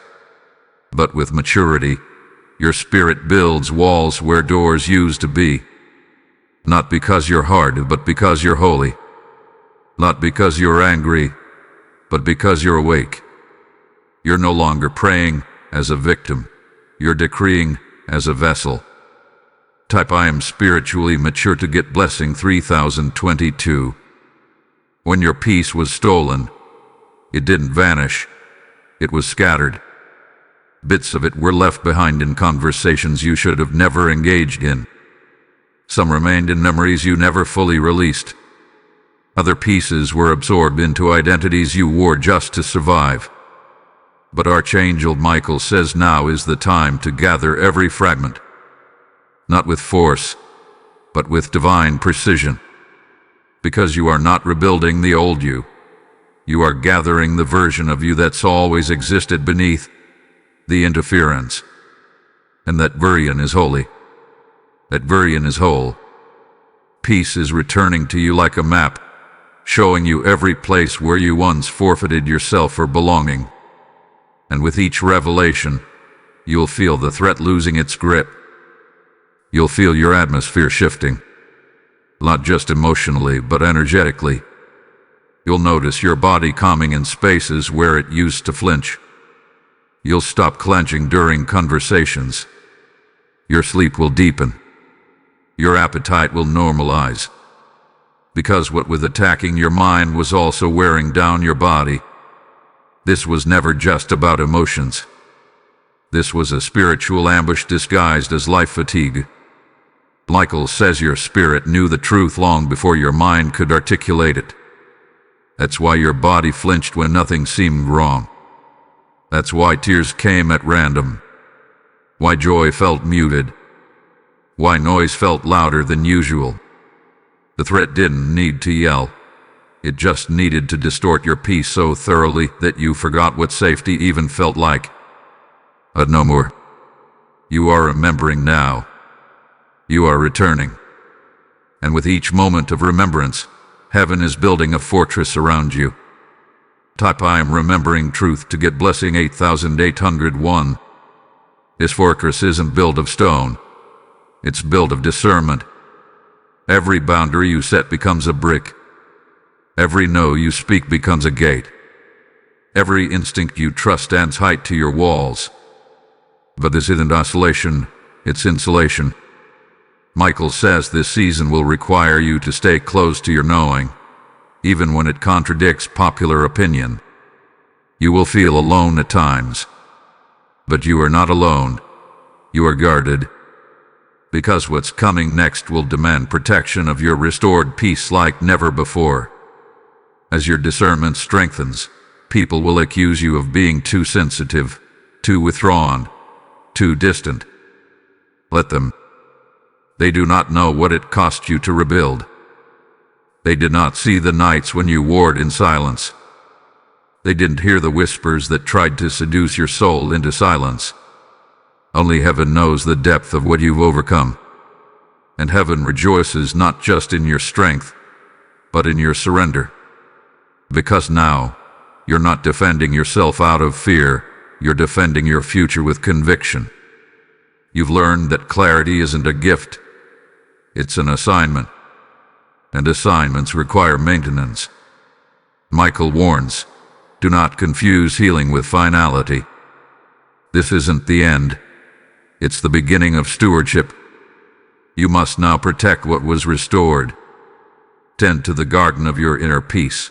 But with maturity, your spirit builds walls where doors used to be. Not because you're hard, but because you're holy. Not because you're angry, but because you're awake. You're no longer praying as a victim. You're decreeing as a vessel. I am spiritually mature to get blessing 3022. When your peace was stolen, it didn't vanish. It was scattered. Bits of it were left behind in conversations you should have never engaged in. Some remained in memories you never fully released. Other pieces were absorbed into identities you wore just to survive. But Archangel Michael says now is the time to gather every fragment. Not with force, but with divine precision. Because you are not rebuilding the old you. You are gathering the version of you that's always existed beneath the interference. And that version is holy. That version is whole. Peace is returning to you like a map, showing you every place where you once forfeited yourself for belonging. And with each revelation, you'll feel the threat losing its grip. You'll feel your atmosphere shifting, not just emotionally, but energetically. You'll notice your body calming in spaces where it used to flinch. You'll stop clenching during conversations. Your sleep will deepen. Your appetite will normalize. Because what with attacking your mind was also wearing down your body. This was never just about emotions. This was a spiritual ambush disguised as life fatigue. Michael says your spirit knew the truth long before your mind could articulate it. That's why your body flinched when nothing seemed wrong. That's why tears came at random. Why joy felt muted. Why noise felt louder than usual. The threat didn't need to yell. It just needed to distort your peace so thoroughly that you forgot what safety even felt like. But no more. You are remembering now. You are returning. And with each moment of remembrance, heaven is building a fortress around you. Type I am remembering truth to get blessing 8801. This fortress isn't built of stone. It's built of discernment. Every boundary you set becomes a brick. Every no you speak becomes a gate. Every instinct you trust stands height to your walls. But this isn't oscillation, it's insulation. Michael says this season will require you to stay close to your knowing, even when it contradicts popular opinion. You will feel alone at times. But you are not alone. You are guarded. Because what's coming next will demand protection of your restored peace like never before. As your discernment strengthens, people will accuse you of being too sensitive, too withdrawn, too distant. Let them. They do not know what it cost you to rebuild. They did not see the nights when you warred in silence. They didn't hear the whispers that tried to seduce your soul into silence. Only heaven knows the depth of what you've overcome. And heaven rejoices not just in your strength, but in your surrender. Because now, you're not defending yourself out of fear, you're defending your future with conviction. You've learned that clarity isn't a gift, it's an assignment. And assignments require maintenance. Michael warns, do not confuse healing with finality. This isn't the end. It's the beginning of stewardship. You must now protect what was restored. Tend to the garden of your inner peace.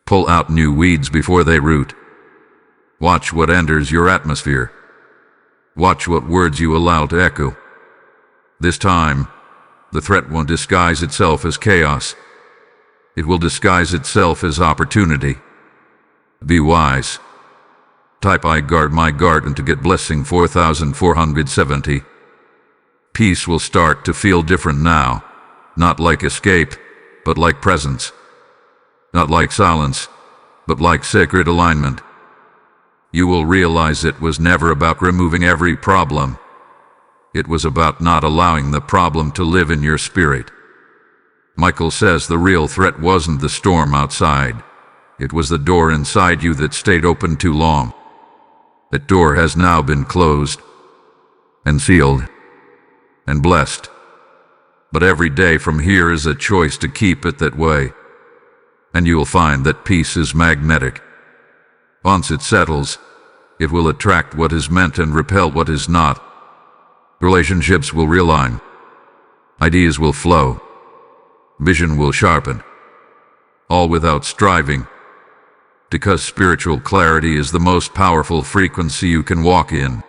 Pull out new weeds before they root. Watch what enters your atmosphere. Watch what words you allow to echo. This time, the threat won't disguise itself as chaos. It will disguise itself as opportunity. Be wise. Type I guard my garden to get blessing 4470. Peace will start to feel different now, not like escape, but like presence. Not like silence, but like sacred alignment. You will realize it was never about removing every problem. It was about not allowing the problem to live in your spirit. Michael says the real threat wasn't the storm outside. It was the door inside you that stayed open too long. That door has now been closed, and sealed, and blessed. But every day from here is a choice to keep it that way. And you'll find that peace is magnetic. Once it settles, it will attract what is meant and repel what is not. Relationships will realign. Ideas will flow. Vision will sharpen. All without striving. Because spiritual clarity is the most powerful frequency you can walk in.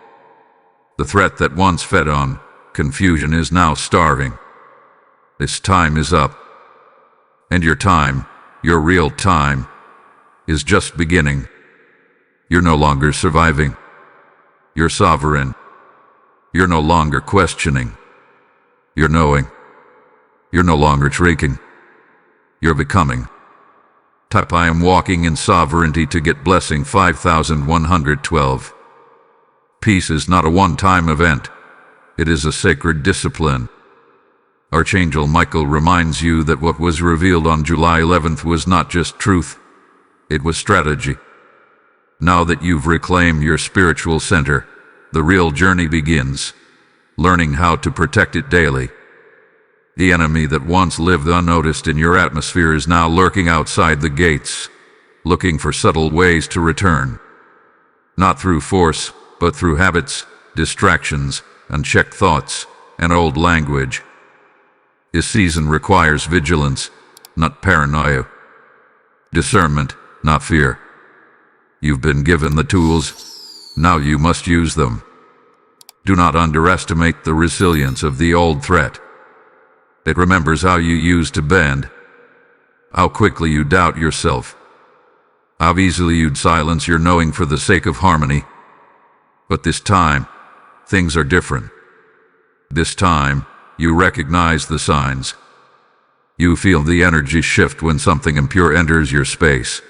The threat that once fed on confusion is now starving. This time is up. And your time, your real time, is just beginning. You're no longer surviving. You're sovereign. You're no longer questioning. You're knowing. You're no longer shrieking. You're becoming. Type I am walking in sovereignty to get blessing 5112. Peace is not a one-time event. It is a sacred discipline. Archangel Michael reminds you that what was revealed on July 11th was not just truth. It was strategy. Now that you've reclaimed your spiritual center, the real journey begins, learning how to protect it daily. The enemy that once lived unnoticed in your atmosphere is now lurking outside the gates, looking for subtle ways to return. Not through force, but through habits, distractions, unchecked thoughts, and old language. This season requires vigilance, not paranoia. Discernment, not fear. You've been given the tools, now you must use them. Do not underestimate the resilience of the old threat. It remembers how you used to bend, how quickly you doubt yourself, how easily you'd silence your knowing for the sake of harmony. But this time, things are different. This time, you recognize the signs. You feel the energy shift when something impure enters your space.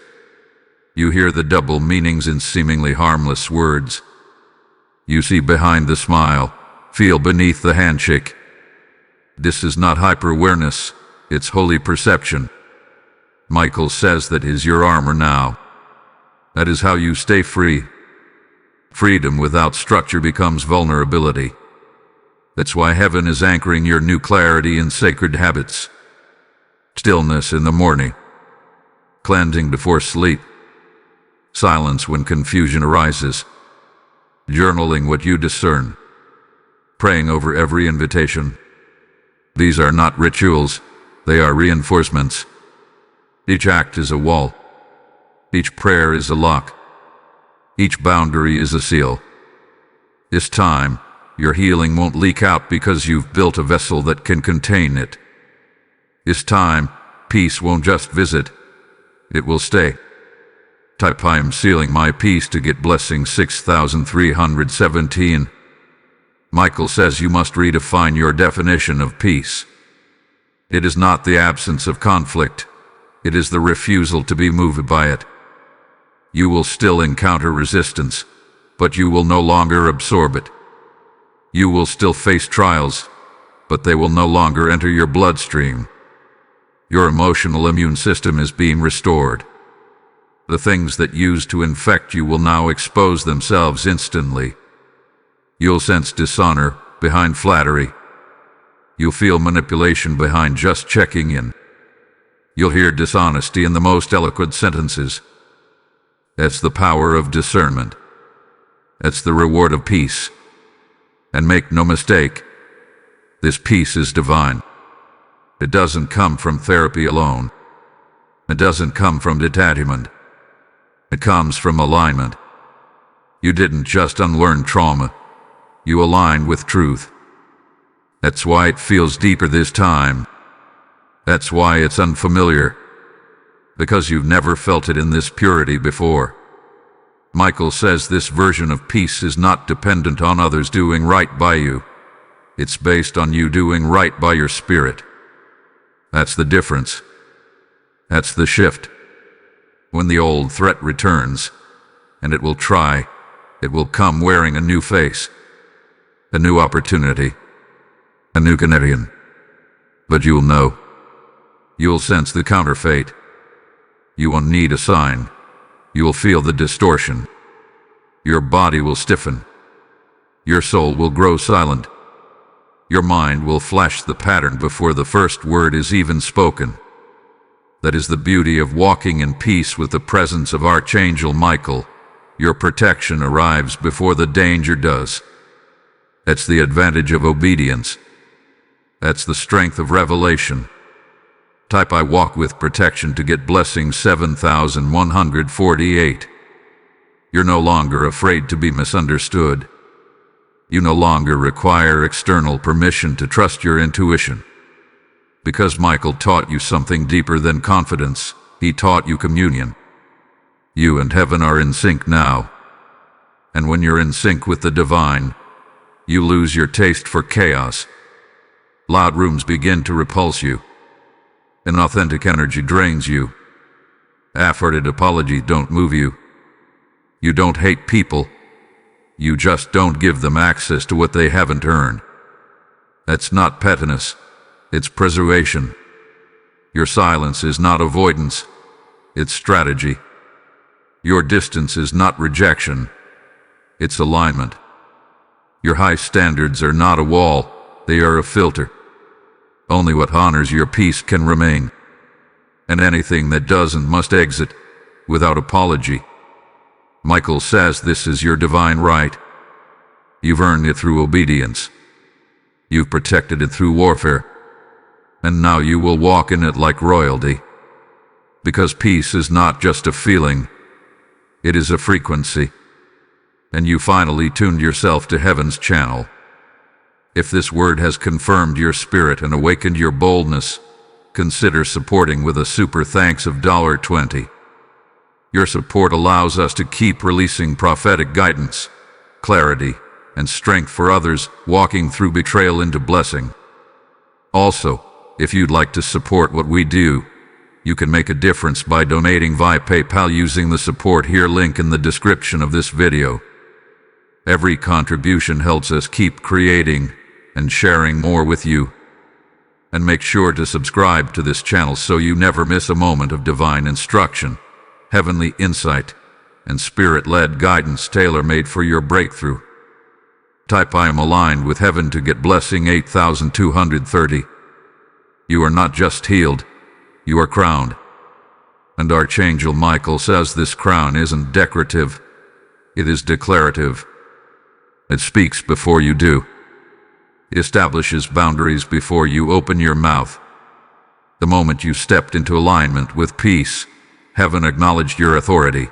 You hear the double meanings in seemingly harmless words. You see behind the smile, feel beneath the handshake. This is not hyper-awareness, it's holy perception. Michael says that is your armor now. That is how you stay free. Freedom without structure becomes vulnerability. That's why heaven is anchoring your new clarity in sacred habits. Stillness in the morning. Cleansing before sleep. Silence when confusion arises. Journaling what you discern. Praying over every invitation. These are not rituals, they are reinforcements. Each act is a wall. Each prayer is a lock. Each boundary is a seal. This time, your healing won't leak out because you've built a vessel that can contain it. This time, peace won't just visit, it will stay. Type I am sealing my peace to get blessing 6317. Michael says you must redefine your definition of peace. It is not the absence of conflict, it is the refusal to be moved by it. You will still encounter resistance, but you will no longer absorb it. You will still face trials, but they will no longer enter your bloodstream. Your emotional immune system is being restored. The things that used to infect you will now expose themselves instantly. You'll sense dishonor behind flattery. You'll feel manipulation behind just checking in. You'll hear dishonesty in the most eloquent sentences. That's the power of discernment. That's the reward of peace. And make no mistake, this peace is divine. It doesn't come from therapy alone. It doesn't come from detachment. It comes from alignment. You didn't just unlearn trauma. You align with truth. That's why it feels deeper this time. That's why it's unfamiliar. Because you've never felt it in this purity before. Michael says this version of peace is not dependent on others doing right by you. It's based on you doing right by your spirit. That's the difference. That's the shift. When the old threat returns, and it will try, it will come wearing a new face. A new opportunity, a new Canadian. But you'll know. You'll sense the counterfeit. You won't need a sign. You will feel the distortion. Your body will stiffen. Your soul will grow silent. Your mind will flash the pattern before the first word is even spoken. That is the beauty of walking in peace with the presence of Archangel Michael. Your protection arrives before the danger does. That's the advantage of obedience. That's the strength of revelation. Type I walk with protection to get blessing 7148. You're no longer afraid to be misunderstood. You no longer require external permission to trust your intuition. Because Michael taught you something deeper than confidence, he taught you communion. You and heaven are in sync now. And when you're in sync with the divine, you lose your taste for chaos. Loud rooms begin to repulse you. Inauthentic energy drains you. Half-hearted apologies don't move you. You don't hate people. You just don't give them access to what they haven't earned. That's not pettiness. It's preservation. Your silence is not avoidance. It's strategy. Your distance is not rejection. It's alignment. Your high standards are not a wall, they are a filter. Only what honors your peace can remain, and anything that doesn't must exit without apology. Michael says this is your divine right. You've earned it through obedience. You've protected it through warfare, and now you will walk in it like royalty. Because peace is not just a feeling, it is a frequency, and you finally tuned yourself to heaven's channel. If this word has confirmed your spirit and awakened your boldness, consider supporting with a super thanks of $20. Your support allows us to keep releasing prophetic guidance, clarity, and strength for others walking through betrayal into blessing. Also, if you'd like to support what we do, you can make a difference by donating via PayPal using the support here link in the description of this video. Every contribution helps us keep creating and sharing more with you. And make sure to subscribe to this channel so you never miss a moment of divine instruction, heavenly insight, and spirit-led guidance tailor-made for your breakthrough. Type I am aligned with heaven to get blessing 8230. You are not just healed, you are crowned. And Archangel Michael says this crown isn't decorative, it is declarative. It speaks before you do. It establishes boundaries before you open your mouth. The moment you stepped into alignment with peace, heaven acknowledged your authority.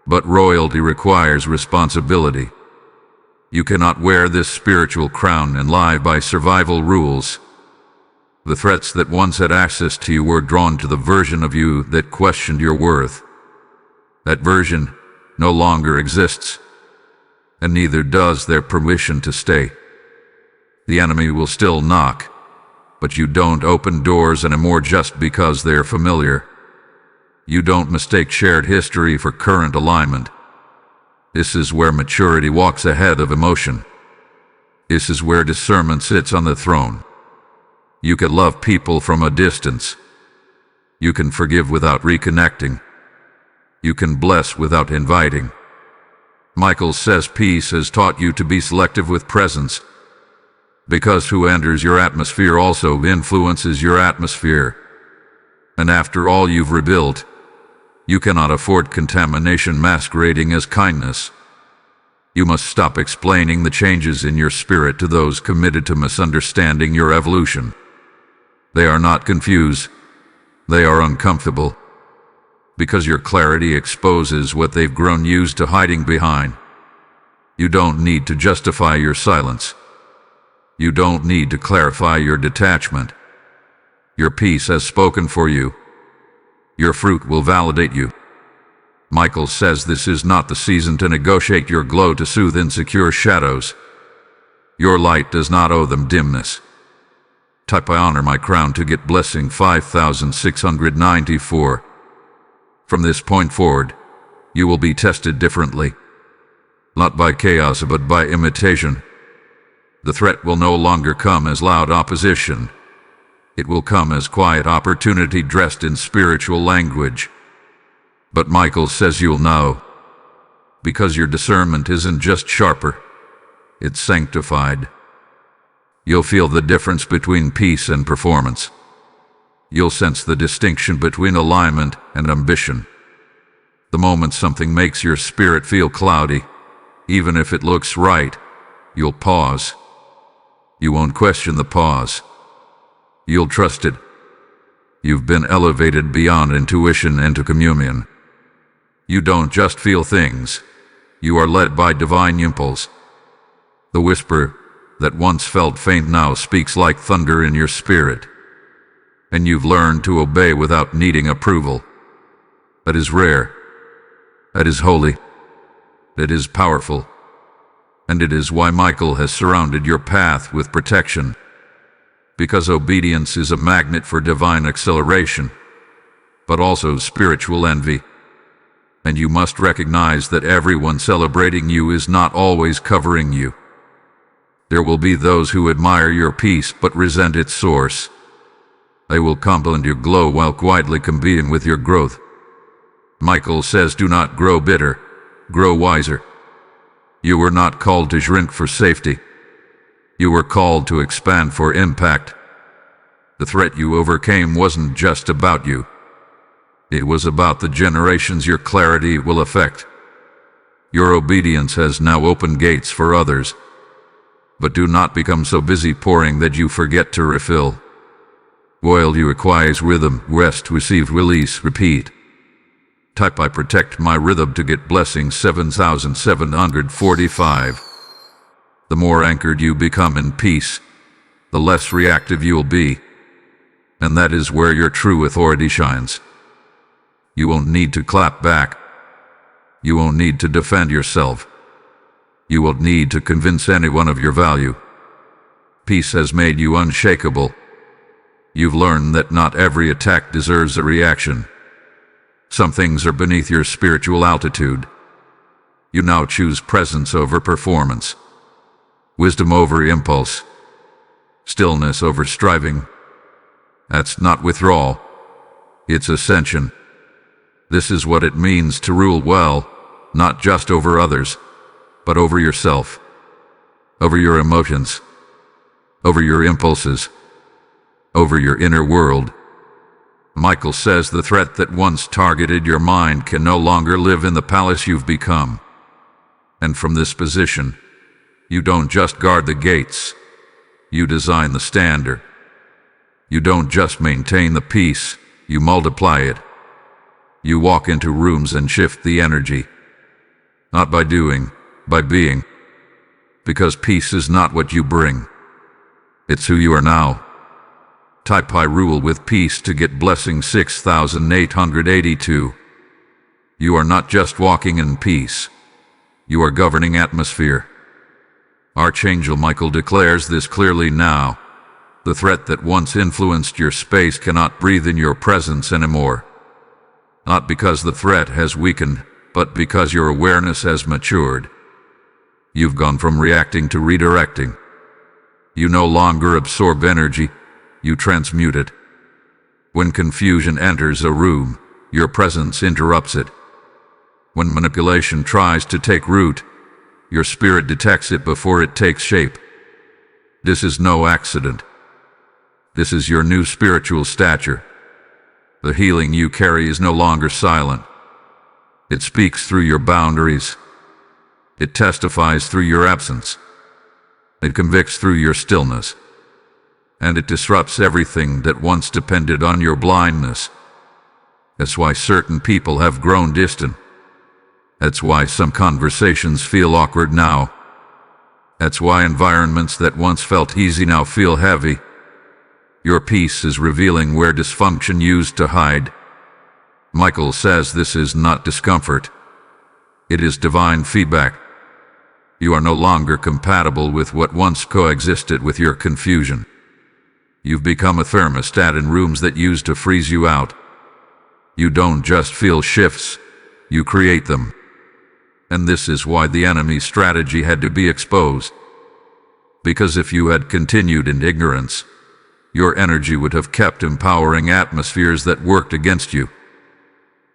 But royalty requires responsibility. You cannot wear this spiritual crown and live by survival rules. The threats that once had access to you were drawn to the version of you that questioned your worth. That version no longer exists, and neither does their permission to stay. The enemy will still knock, but you don't open doors anymore just because they're familiar. You don't mistake shared history for current alignment. This is where maturity walks ahead of emotion. This is where discernment sits on the throne. You can love people from a distance. You can forgive without reconnecting. You can bless without inviting. Michael says peace has taught you to be selective with presence, because who enters your atmosphere also influences your atmosphere. And after all you've rebuilt, you cannot afford contamination masquerading as kindness. You must stop explaining the changes in your spirit to those committed to misunderstanding your evolution. They are not confused. They are uncomfortable. Because your clarity exposes what they've grown used to hiding behind. You don't need to justify your silence. You don't need to clarify your detachment. Your peace has spoken for you. Your fruit will validate you. Michael says this is not the season to negotiate your glow to soothe insecure shadows. Your light does not owe them dimness. Type I honor my crown to get blessing 5694. From this point forward, you will be tested differently. Not by chaos, but by imitation. The threat will no longer come as loud opposition. It will come as quiet opportunity dressed in spiritual language. But Michael says you'll know, because your discernment isn't just sharper, it's sanctified. You'll feel the difference between peace and performance. You'll sense the distinction between alignment and ambition. The moment something makes your spirit feel cloudy, even if it looks right, you'll pause. You won't question the pause. You'll trust it. You've been elevated beyond intuition into communion. You don't just feel things. You are led by divine impulse. The whisper that once felt faint now speaks like thunder in your spirit. And you've learned to obey without needing approval. That is rare. That is holy. That is powerful. And it is why Michael has surrounded your path with protection. Because obedience is a magnet for divine acceleration, but also spiritual envy. And you must recognize that everyone celebrating you is not always covering you. There will be those who admire your peace but resent its source. They will compliment your glow while quietly competing with your growth. Michael says do not grow bitter, grow wiser. You were not called to shrink for safety. You were called to expand for impact. The threat you overcame wasn't just about you. It was about the generations your clarity will affect. Your obedience has now opened gates for others. But do not become so busy pouring that you forget to refill. Oil you requires rhythm, rest, receive, release, repeat. Type I protect my rhythm to get blessing 7745. The more anchored you become in peace, the less reactive you will be. And that is where your true authority shines. You won't need to clap back. You won't need to defend yourself. You won't need to convince anyone of your value. Peace has made you unshakable. You've learned that not every attack deserves a reaction. Some things are beneath your spiritual altitude. You now choose presence over performance, wisdom over impulse, stillness over striving. That's not withdrawal, it's ascension. This is what it means to rule well, not just over others, but over yourself, over your emotions, over your impulses, over your inner world. Michael says the threat that once targeted your mind can no longer live in the palace you've become. And from this position, you don't just guard the gates, you design the standard. You don't just maintain the peace, you multiply it. You walk into rooms and shift the energy. Not by doing, by being. Because peace is not what you bring. It's who you are now. Type I rule with peace to get blessing 6882. You are not just walking in peace. You are governing atmosphere. Archangel Michael declares this clearly now. The threat that once influenced your space cannot breathe in your presence anymore. Not because the threat has weakened, but because your awareness has matured. You've gone from reacting to redirecting. You no longer absorb energy, you transmute it. When confusion enters a room, your presence interrupts it. When manipulation tries to take root, your spirit detects it before it takes shape. This is no accident. This is your new spiritual stature. The healing you carry is no longer silent. It speaks through your boundaries. It testifies through your absence. It convicts through your stillness. And it disrupts everything that once depended on your blindness. That's why certain people have grown distant. That's why some conversations feel awkward now. That's why environments that once felt easy now feel heavy. Your peace is revealing where dysfunction used to hide. Michael says this is not discomfort. It is divine feedback. You are no longer compatible with what once coexisted with your confusion. You've become a thermostat in rooms that used to freeze you out. You don't just feel shifts, you create them. And this is why the enemy's strategy had to be exposed. Because if you had continued in ignorance, your energy would have kept empowering atmospheres that worked against you.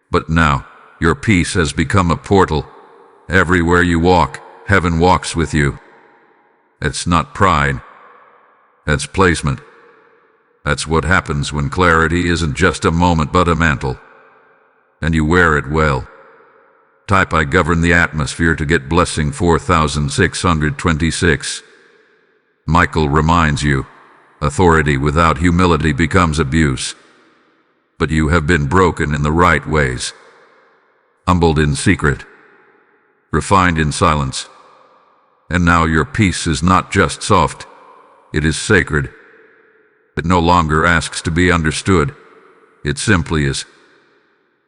But now, your peace has become a portal. Everywhere you walk, heaven walks with you. It's not pride. That's placement. That's what happens when clarity isn't just a moment but a mantle. And you wear it well. Type I govern the atmosphere to get blessing 4626. Michael reminds you, authority without humility becomes abuse. But you have been broken in the right ways. Humbled in secret. Refined in silence. And now your peace is not just soft, it is sacred. It no longer asks to be understood, it simply is.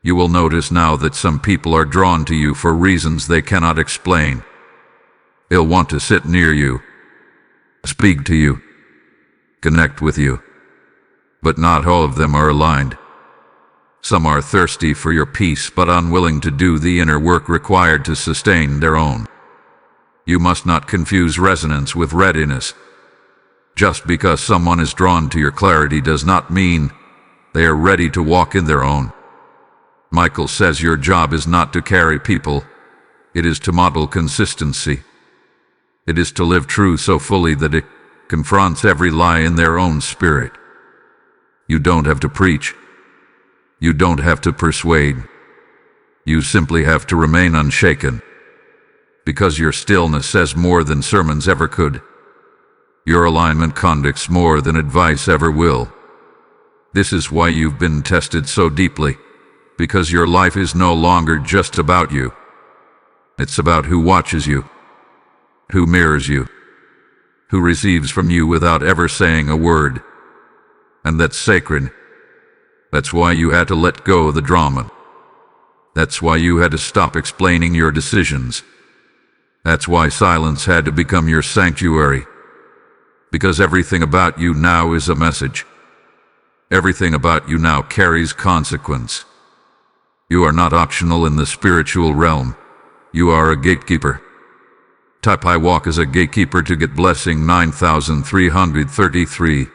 You will notice now that some people are drawn to you for reasons they cannot explain. They'll want to sit near you, speak to you, connect with you. But not all of them are aligned. Some are thirsty for your peace but unwilling to do the inner work required to sustain their own. You must not confuse resonance with readiness. Just because someone is drawn to your clarity does not mean they are ready to walk in their own. Michael says your job is not to carry people, it is to model consistency. It is to live true so fully that it confronts every lie in their own spirit. You don't have to preach. You don't have to persuade. You simply have to remain unshaken. Because your stillness says more than sermons ever could. Your alignment conducts more than advice ever will. This is why you've been tested so deeply. Because your life is no longer just about you. It's about who watches you, who mirrors you, who receives from you without ever saying a word. And that's sacred. That's why you had to let go of the drama. That's why you had to stop explaining your decisions. That's why silence had to become your sanctuary. Because everything about you now is a message. Everything about you now carries consequence. You are not optional in the spiritual realm. You are a gatekeeper. Type I walk as a gatekeeper to get blessing 9333.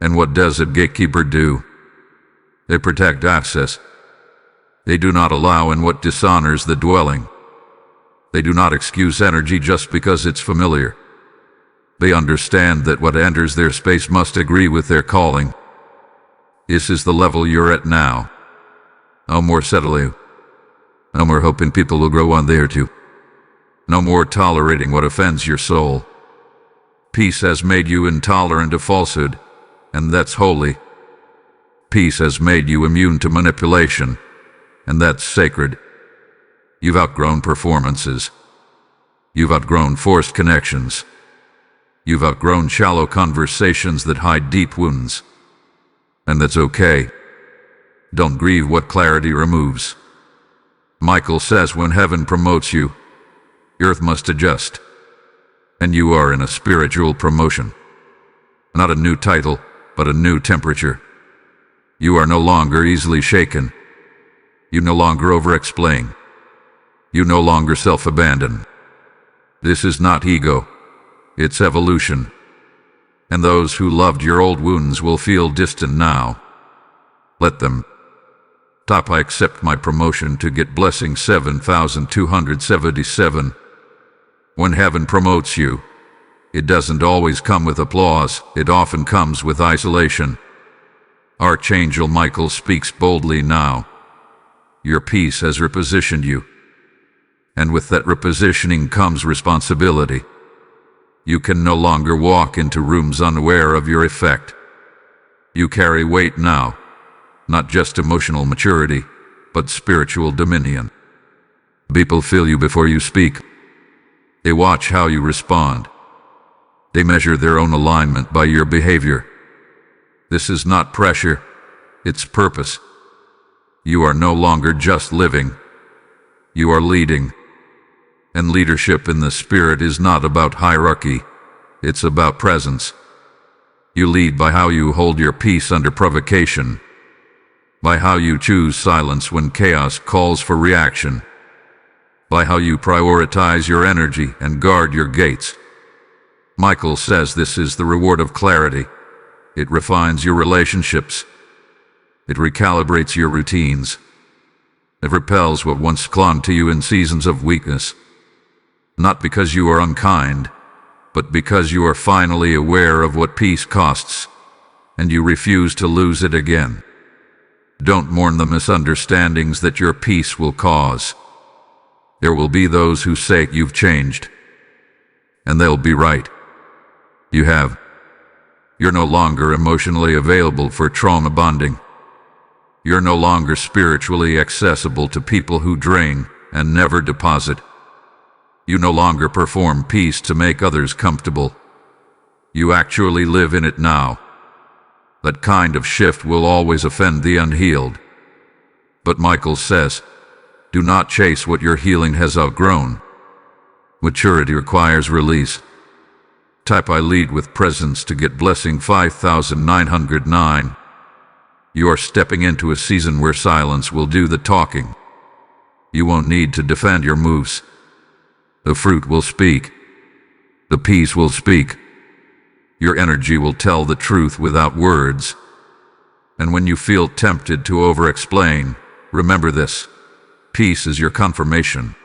And what does a gatekeeper do? They protect access. They do not allow in what dishonors the dwelling. They do not excuse energy just because it's familiar. They understand that what enters their space must agree with their calling. This is the level you're at now. No more settling. No more hoping people will grow on there too. No more tolerating what offends your soul. Peace has made you intolerant of falsehood, and that's holy. Peace has made you immune to manipulation, and that's sacred. You've outgrown performances. You've outgrown forced connections. You've outgrown shallow conversations that hide deep wounds. And that's okay. Don't grieve what clarity removes. Michael says when heaven promotes you, earth must adjust. And you are in a spiritual promotion. Not a new title, but a new temperature. You are no longer easily shaken. You no longer over-explain. You no longer self-abandon. This is not ego. It's evolution. And those who loved your old wounds will feel distant now. Let them. I accept my promotion to get blessing 7277. When heaven promotes you, it doesn't always come with applause, it often comes with isolation. Archangel Michael speaks boldly now. Your peace has repositioned you. And with that repositioning comes responsibility. You can no longer walk into rooms unaware of your effect. You carry weight now. Not just emotional maturity, but spiritual dominion. People feel you before you speak. They watch how you respond. They measure their own alignment by your behavior. This is not pressure, it's purpose. You are no longer just living. You are leading. And leadership in the spirit is not about hierarchy, it's about presence. You lead by how you hold your peace under provocation. By how you choose silence when chaos calls for reaction. By how you prioritize your energy and guard your gates. Michael says this is the reward of clarity. It refines your relationships. It recalibrates your routines. It repels what once clung to you in seasons of weakness. Not because you are unkind, but because you are finally aware of what peace costs, and you refuse to lose it again. Don't mourn the misunderstandings that your peace will cause. There will be those who say you've changed. And they'll be right. You have. You're no longer emotionally available for trauma bonding. You're no longer spiritually accessible to people who drain and never deposit. You no longer perform peace to make others comfortable. You actually live in it now. That kind of shift will always offend the unhealed. But Michael says, do not chase what your healing has outgrown. Maturity requires release. I lead with presence to get blessing 5909. You are stepping into a season where silence will do the talking. You won't need to defend your moves. The fruit will speak. The peace will speak. Your energy will tell the truth without words. And when you feel tempted to over-explain, remember this. Peace is your confirmation.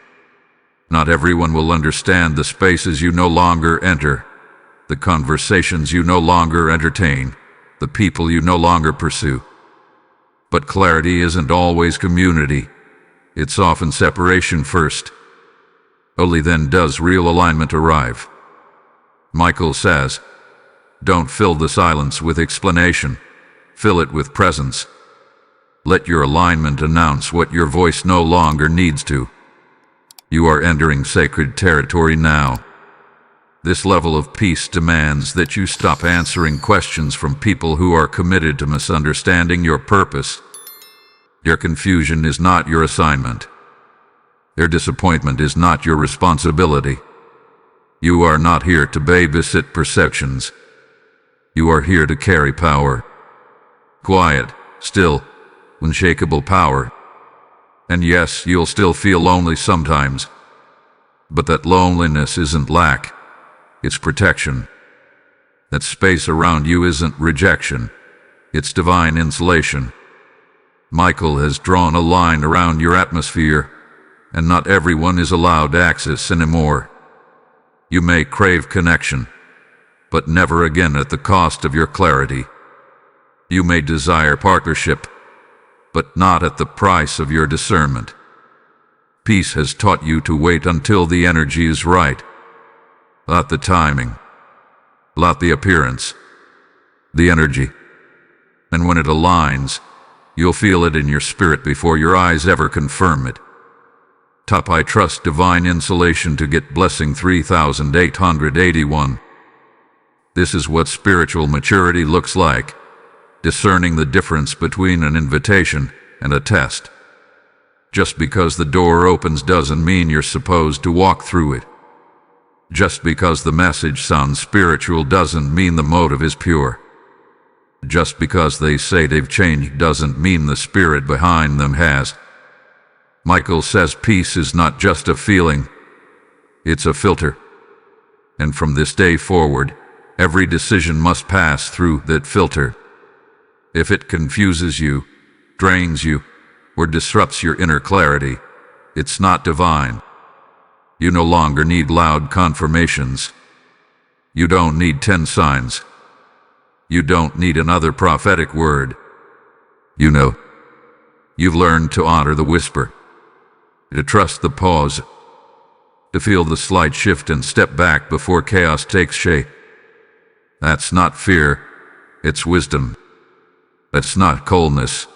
Not everyone will understand the spaces you no longer enter, the conversations you no longer entertain, the people you no longer pursue. But clarity isn't always community. It's often separation first. Only then does real alignment arrive. Michael says, don't fill the silence with explanation. Fill it with presence. Let your alignment announce what your voice no longer needs to. You are entering sacred territory now. This level of peace demands that you stop answering questions from people who are committed to misunderstanding your purpose. Their confusion is not your assignment. Their disappointment is not your responsibility. You are not here to babysit perceptions. You are here to carry power. Quiet, still, unshakable power. And yes, you'll still feel lonely sometimes. But that loneliness isn't lack. It's protection. That space around you isn't rejection. It's divine insulation. Michael has drawn a line around your atmosphere, and not everyone is allowed access anymore. You may crave connection, but never again at the cost of your clarity. You may desire partnership, but not at the price of your discernment. Peace has taught you to wait until the energy is right. Not the timing, not the appearance, the energy. And when it aligns, you'll feel it in your spirit before your eyes ever confirm it. I trust divine insulation to get blessing 3881. This is what spiritual maturity looks like, discerning the difference between an invitation and a test. Just because the door opens doesn't mean you're supposed to walk through it. Just because the message sounds spiritual doesn't mean the motive is pure. Just because they say they've changed doesn't mean the spirit behind them has. Michael says peace is not just a feeling, it's a filter. And from this day forward, every decision must pass through that filter. If it confuses you, drains you, or disrupts your inner clarity, it's not divine. You no longer need loud confirmations. You don't need 10 signs. You don't need another prophetic word. You know. You've learned to honor the whisper, to trust the pause, to feel the slight shift and step back before chaos takes shape. That's not fear, it's wisdom. That's not coldness,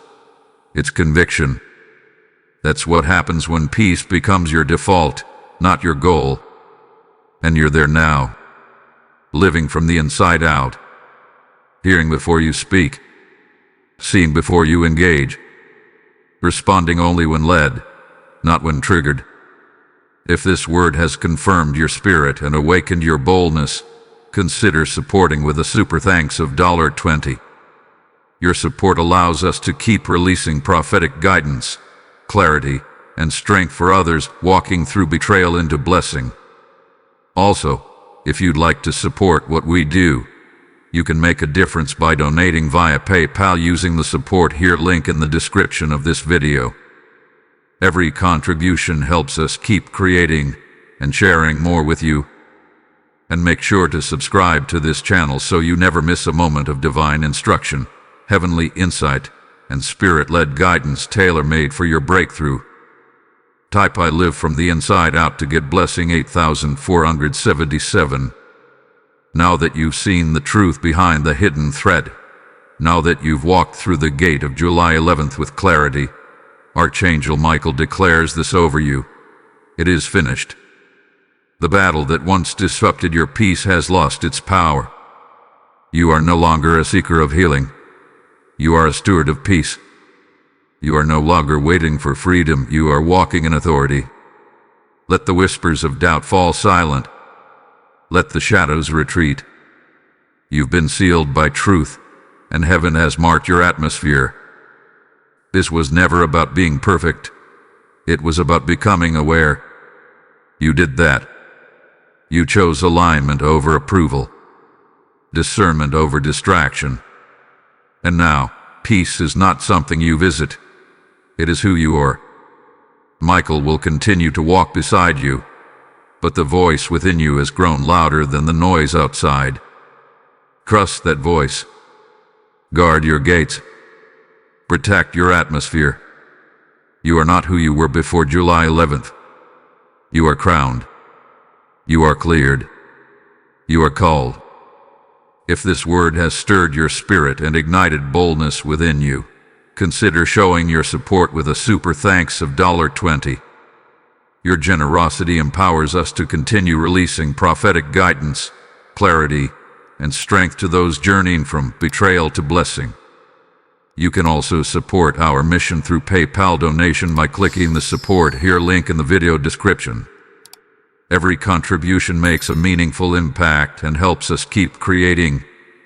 it's conviction. That's what happens when peace becomes your default, not your goal. And you're there now, living from the inside out, hearing before you speak, seeing before you engage, responding only when led, not when triggered. If this word has confirmed your spirit and awakened your boldness, consider supporting with a super thanks of $20. Your support allows us to keep releasing prophetic guidance, clarity, and strength for others walking through betrayal into blessing. Also, if you'd like to support what we do, you can make a difference by donating via PayPal using the support here link in the description of this video. Every contribution helps us keep creating and sharing more with you. And make sure to subscribe to this channel so you never miss a moment of divine instruction, heavenly insight, and spirit-led guidance tailor-made for your breakthrough. Type I live from the inside out to get blessing 8477. Now that you've seen the truth behind the hidden thread, now that you've walked through the gate of July 11th with clarity, Archangel Michael declares this over you. It is finished. The battle that once disrupted your peace has lost its power. You are no longer a seeker of healing. You are a steward of peace. You are no longer waiting for freedom. You are walking in authority. Let the whispers of doubt fall silent. Let the shadows retreat. You've been sealed by truth, and heaven has marked your atmosphere. This was never about being perfect. It was about becoming aware. You did that. You chose alignment over approval, discernment over distraction. And now, peace is not something you visit. It is who you are. Michael will continue to walk beside you, but the voice within you has grown louder than the noise outside. Trust that voice. Guard your gates. Protect your atmosphere. You are not who you were before July 11th. You are crowned. You are cleared. You are called. If this word has stirred your spirit and ignited boldness within you, consider showing your support with a super thanks of $20. Your generosity empowers us to continue releasing prophetic guidance, clarity, and strength to those journeying from betrayal to blessing. You can also support our mission through PayPal donation by clicking the Support Here link in the video description. Every contribution makes a meaningful impact and helps us keep creating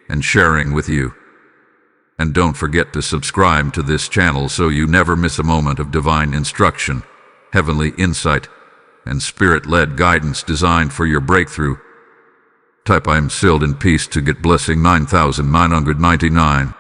and sharing with you. And don't forget to subscribe to this channel so you never miss a moment of divine instruction, heavenly insight, and spirit-led guidance designed for your breakthrough. Type "I am sealed in peace" to get blessing 9,999.